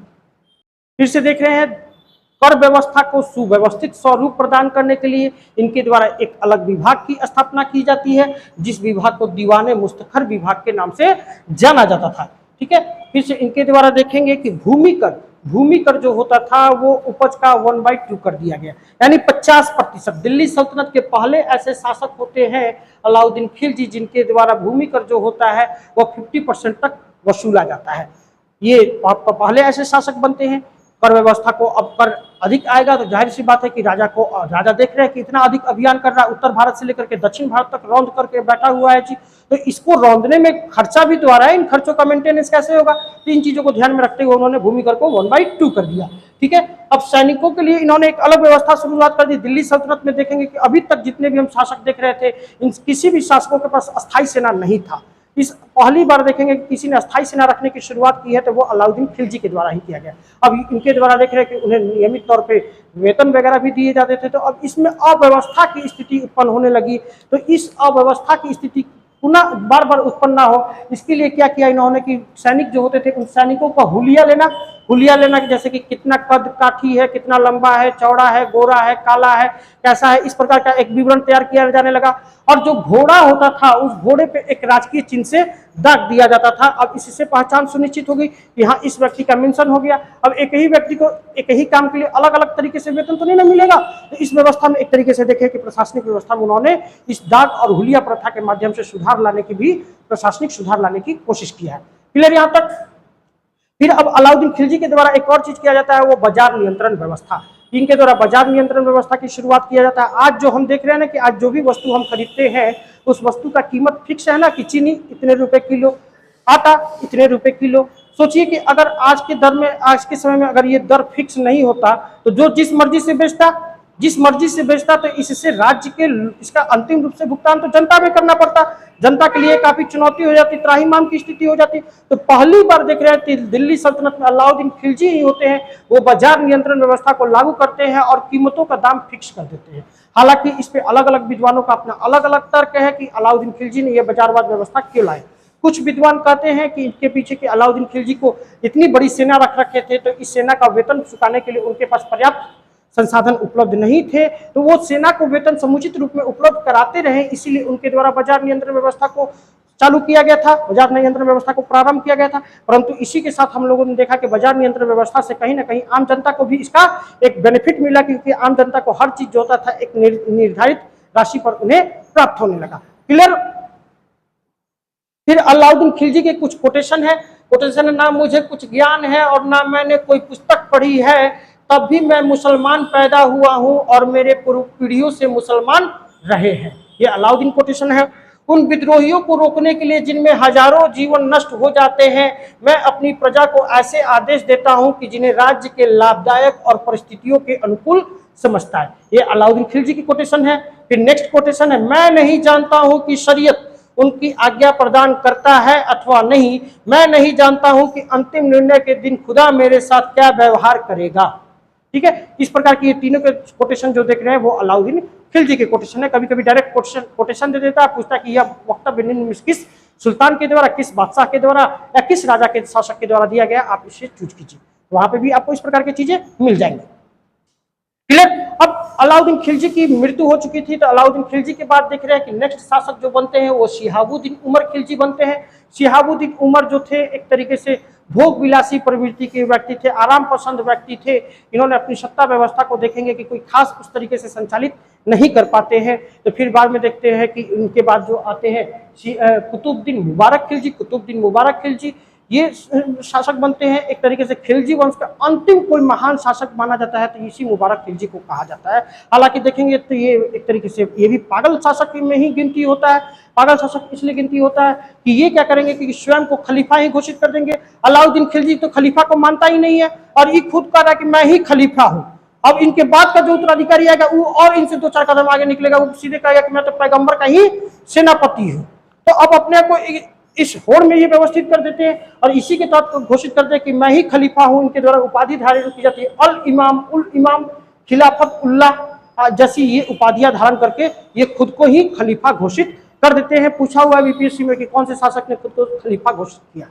फिर से देख रहे हैं कर व्यवस्था को सुव्यवस्थित स्वरूप प्रदान करने के लिए इनके द्वारा एक अलग विभाग की स्थापना की जाती है, जिस विभाग को दीवाने मुस्तखर विभाग के नाम से जाना जाता था। ठीक है, फिर से इनके द्वारा देखेंगे कि भूमि कर जो होता था वो उपज का 1/2 कर दिया गया, यानी 50%। दिल्ली सल्तनत के पहले ऐसे शासक होते हैं अलाउद्दीन खिलजी, जिनके द्वारा भूमि कर जो होता है वह 50% तक वसूला जाता है। ये पहले ऐसे शासक बनते हैं। कर व्यवस्था को अब कर अधिक आएगा तो जाहिर सी बात है कि राजा देख रहे हैं कि इतना अधिक अभियान कर रहा है, उत्तर भारत से लेकर के दक्षिण भारत तक रौंद करके बैठा हुआ है जी, तो इसको रौंदने में खर्चा भी तो आ रहा है, इन खर्चों का मेंटेनेंस कैसे होगा। तो इन चीजों को ध्यान में रखते हुए उन्होंने भूमि कर को 1/2 कर दिया। ठीक है, अब सैनिकों के लिए इन्होंने एक अलग व्यवस्था शुरुआत कर दी। दिल्ली सल्तनत में देखेंगे कि अभी तक जितने भी हम शासक देख रहे थे, इन किसी भी शासकों के पास अस्थायी सेना नहीं था। इस पहली बार देखेंगे कि किसी ने अस्थायी सेना रखने की शुरुआत की है तो वो अलाउद्दीन खिलजी के द्वारा ही किया गया। अब इनके द्वारा देख रहे हैं कि उन्हें नियमित तौर पे वेतन वगैरह भी दिए जाते थे। तो अब इसमें अव्यवस्था की स्थिति उत्पन्न होने लगी, तो इस अव्यवस्था की स्थिति पुनः बार बार उत्पन्न ना हो, इसके लिए क्या किया इन्होंने कि सैनिक जो होते थे उन सैनिकों का हुलिया लेना, जैसे कि कितना कद काठी है, कितना लंबा है, चौड़ा है, गोरा है, काला है, कैसा है, इस प्रकार का एक विवरण तैयार किया जाने लगा। और जो घोड़ा होता था उस घोड़े पे एक राजकीय चिन्ह से दाग दिया जाता था। अब इससे पहचान सुनिश्चित होगी कि हाँ इस व्यक्ति का मेंशन हो गया। अब एक ही व्यक्ति को एक ही काम के लिए अलग अलग तरीके से वेतन तो नहीं ना मिलेगा। तो इस व्यवस्था में एक तरीके से देखें कि प्रशासनिक व्यवस्था में उन्होंने इस दाग और हुलिया प्रथा के माध्यम से प्रशासनिक सुधार लाने की कोशिश किया है। क्लियर यहाँ तक। फिर अब अलाउद्दीन खिलजी के द्वारा एक और चीज किया जाता है, वो बाजार नियंत्रण व्यवस्था। इनके द्वारा बाजार नियंत्रण व्यवस्था की शुरुआत किया जाता है। आज जो हम देख रहे हैं ना कि आज जो भी वस्तु हम खरीदते हैं उस वस्तु का कीमत फिक्स है ना, कि चीनी इतने रुपए किलो, आटा इतने रुपए किलो। सोचिए कि अगर आज के समय में अगर ये दर फिक्स नहीं होता तो जो जिस मर्जी से बेचता तो इससे राज्य के इसका अंतिम रूप से भुगतान तो जनता में करना पड़ता। जनता के लिए काफी चुनौती हो जाती, त्राहिमाम की स्थिति हो जाती। तो पहली बार देख रहे हैं दिल्ली सल्तनत में अलाउद्दीन खिलजी ही होते हैं, वो बाजार नियंत्रण व्यवस्था को लागू करते हैं और कीमतों का दाम फिक्स कर देते हैं। हालांकि इस पे अलग अलग विद्वानों का अपना अलग अलग तर्क है कि अलाउद्दीन खिलजी ने यह बाजारवाद व्यवस्था क्यों लाए। कुछ विद्वान कहते हैं कि इनके पीछे कि अलाउद्दीन खिलजी को इतनी बड़ी सेना रख रखे थे, तो इस सेना का वेतन चुकाने के लिए उनके पास पर्याप्त संसाधन उपलब्ध नहीं थे, तो वो सेना को वेतन समुचित रूप में उपलब्ध कराते रहे, इसीलिए उनके द्वारा बाजार नियंत्रण व्यवस्था को चालू किया गया था, बाजार नियंत्रण व्यवस्था को प्रारंभ किया गया था। परंतु इसी के साथ हम लोगों ने देखा कि बाजार नियंत्रण व्यवस्था से कहीं ना कहीं आम जनता को भी इसका एक बेनिफिट मिला, क्योंकि आम जनता को हर चीज जो होता था एक निर्धारित राशि पर उन्हें प्राप्त होने लगा। क्लियर। फिर अलाउद्दीन खिलजी के कुछ कोटेशन है। कोटेशन ना मुझे कुछ ज्ञान है और ना मैंने कोई पुस्तक पढ़ी है, तब भी मैं मुसलमान पैदा हुआ हूं और मेरे पूर्व पीढ़ियों से मुसलमान रहे हैं। ये अलाउद्दीन कोटेशन है। उन विद्रोहियों को रोकने के लिए जिनमें हजारों जीवन नष्ट हो जाते हैं, मैं अपनी प्रजा को ऐसे आदेश देता हूं कि जिन्हें राज्य के लाभदायक और परिस्थितियों के अनुकूल समझता है। ये अलाउद्दीन खिलजी की कोटेशन है। फिर नेक्स्ट कोटेशन है, मैं नहीं जानता हूं कि शरीयत उनकी आज्ञा प्रदान करता है अथवा नहीं, मैं नहीं जानता हूं कि अंतिम निर्णय के दिन खुदा मेरे साथ क्या व्यवहार करेगा। ठीक है, इस प्रकार की ये तीनों के कोटेशन जो देख रहे हैं वो अलाउद्दीन खिलजी के कोटेशन है। कभी कभी डायरेक्ट कोटेशन दे देता है, पूछता है कि यह वक्तव्य निम्न किस सुल्तान के द्वारा, किस बादशाह के द्वारा या किस राजा के शासक के द्वारा दिया गया, आप इसे चूज कीजिए। वहां पे भी आपको इस प्रकार की चीजें मिल जाएंगी। क्लियर। अब अलाउद्दीन खिलजी की मृत्यु हो चुकी थी, तो अलाउद्दीन खिलजी के बाद देख रहे हैं कि नेक्स्ट शासक जो बनते हैं वो शिहाबुद्दीन उमर खिलजी बनते हैं। शिहाबुद्दीन उमर जो थे एक तरीके से भोग विलासी प्रवृत्ति के व्यक्ति थे, आराम पसंद व्यक्ति थे। इन्होंने अपनी सत्ता व्यवस्था को देखेंगे कि कोई खास उस तरीके से संचालित नहीं कर पाते हैं। तो फिर बाद में देखते हैं कि उनके बाद जो आते हैं कुतुबुद्दीन मुबारक खिलजी, ये शासक बनते हैं। एक तरीके से खिलजी वंश का अंतिम कोई महान शासक माना जाता है तो इसी मुबारक खिलजी को कहा जाता है। हालांकि देखेंगे तो ये एक तरीके से ये भी पागल शासक में ही गिनती होता है। पागल शासक इसलिए गिनती होता है कि ये क्या करेंगे कि स्वयं को खलीफा ही घोषित कर देंगे। अलाउद्दीन खिलजी तो खलीफा को मानता ही नहीं है और ये खुद कह रहा है कि मैं ही खलीफा हूँ। अब इनके बाद का जो उत्तराधिकारी आएगा वो और इनसे 2-4 कदम आगे निकलेगा, वो सीधे कहेगा कि मैं तो पैगंबर का ही सेनापति हूँ। तो अब अपने को इस होड़ में ये व्यवस्थित कर देते हैं और इसी के तहत घोषित करते हैं कि मैं ही खलीफा हूं। इनके द्वारा उपाधि धारण की जाती है अल इमाम, उल इमाम, खिलाफत उल्लाह, जैसी ये उपाधियां धारण करके ये खुद को ही खलीफा घोषित कर देते हैं। पूछा हुआ है बीपीएससी में कि कौन से शासक ने खुद को खलीफा घोषित किया,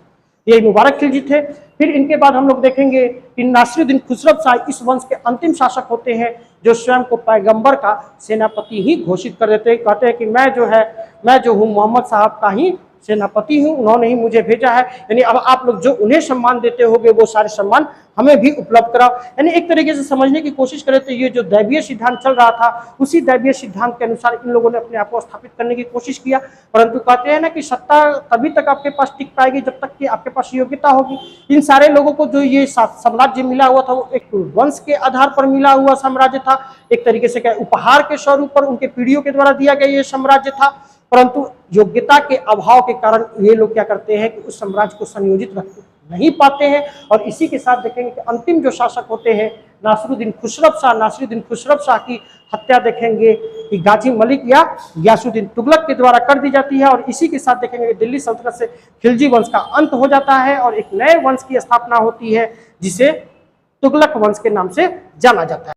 ये मुबारक खिलजी थे। फिर इनके बाद हम लोग देखेंगे कि नासिरुद्दीन खुसरो शाह इस वंश के अंतिम शासक होते हैं, जो स्वयं को पैगंबर का सेनापति ही घोषित कर देते हैं। कहते हैं कि मैं जो हूँ मोहम्मद साहब का ही सेनापति हूँ, उन्होंने ही मुझे भेजा है। यानी अब आप लोग जो उन्हें सम्मान देते होगे वो सारे सम्मान हमें भी उपलब्ध कराओ। यानी एक तरीके से समझने की कोशिश करें तो ये जो दैवीय सिद्धांत चल रहा था, उसी दैवीय सिद्धांत के अनुसार इन लोगों ने अपने आप को स्थापित करने की कोशिश किया। परंतु कहते हैं ना कि सत्ता तभी तक आपके पास टिक पाएगी जब तक कि आपके पास योग्यता होगी। इन सारे लोगों को जो ये साम्राज्य मिला हुआ था वो एक वंश के आधार पर मिला हुआ साम्राज्य था, एक तरीके से क्या उपहार के स्वरूप पर उनके पीढ़ियों के द्वारा दिया गया ये साम्राज्य था। परंतु योग्यता के अभाव के कारण ये लोग क्या करते हैं कि उस साम्राज्य को संयोजित रख नहीं पाते हैं। और इसी के साथ देखेंगे कि अंतिम जो शासक होते हैं नासिरुद्दीन खुसरो शाह की हत्या देखेंगे कि गाजी मलिक या गियासुद्दीन तुगलक के द्वारा कर दी जाती है। और इसी के साथ देखेंगे कि दिल्ली सल्तनत से खिलजी वंश का अंत हो जाता है और एक नए वंश की स्थापना होती है जिसे तुगलक वंश के नाम से जाना जाता है।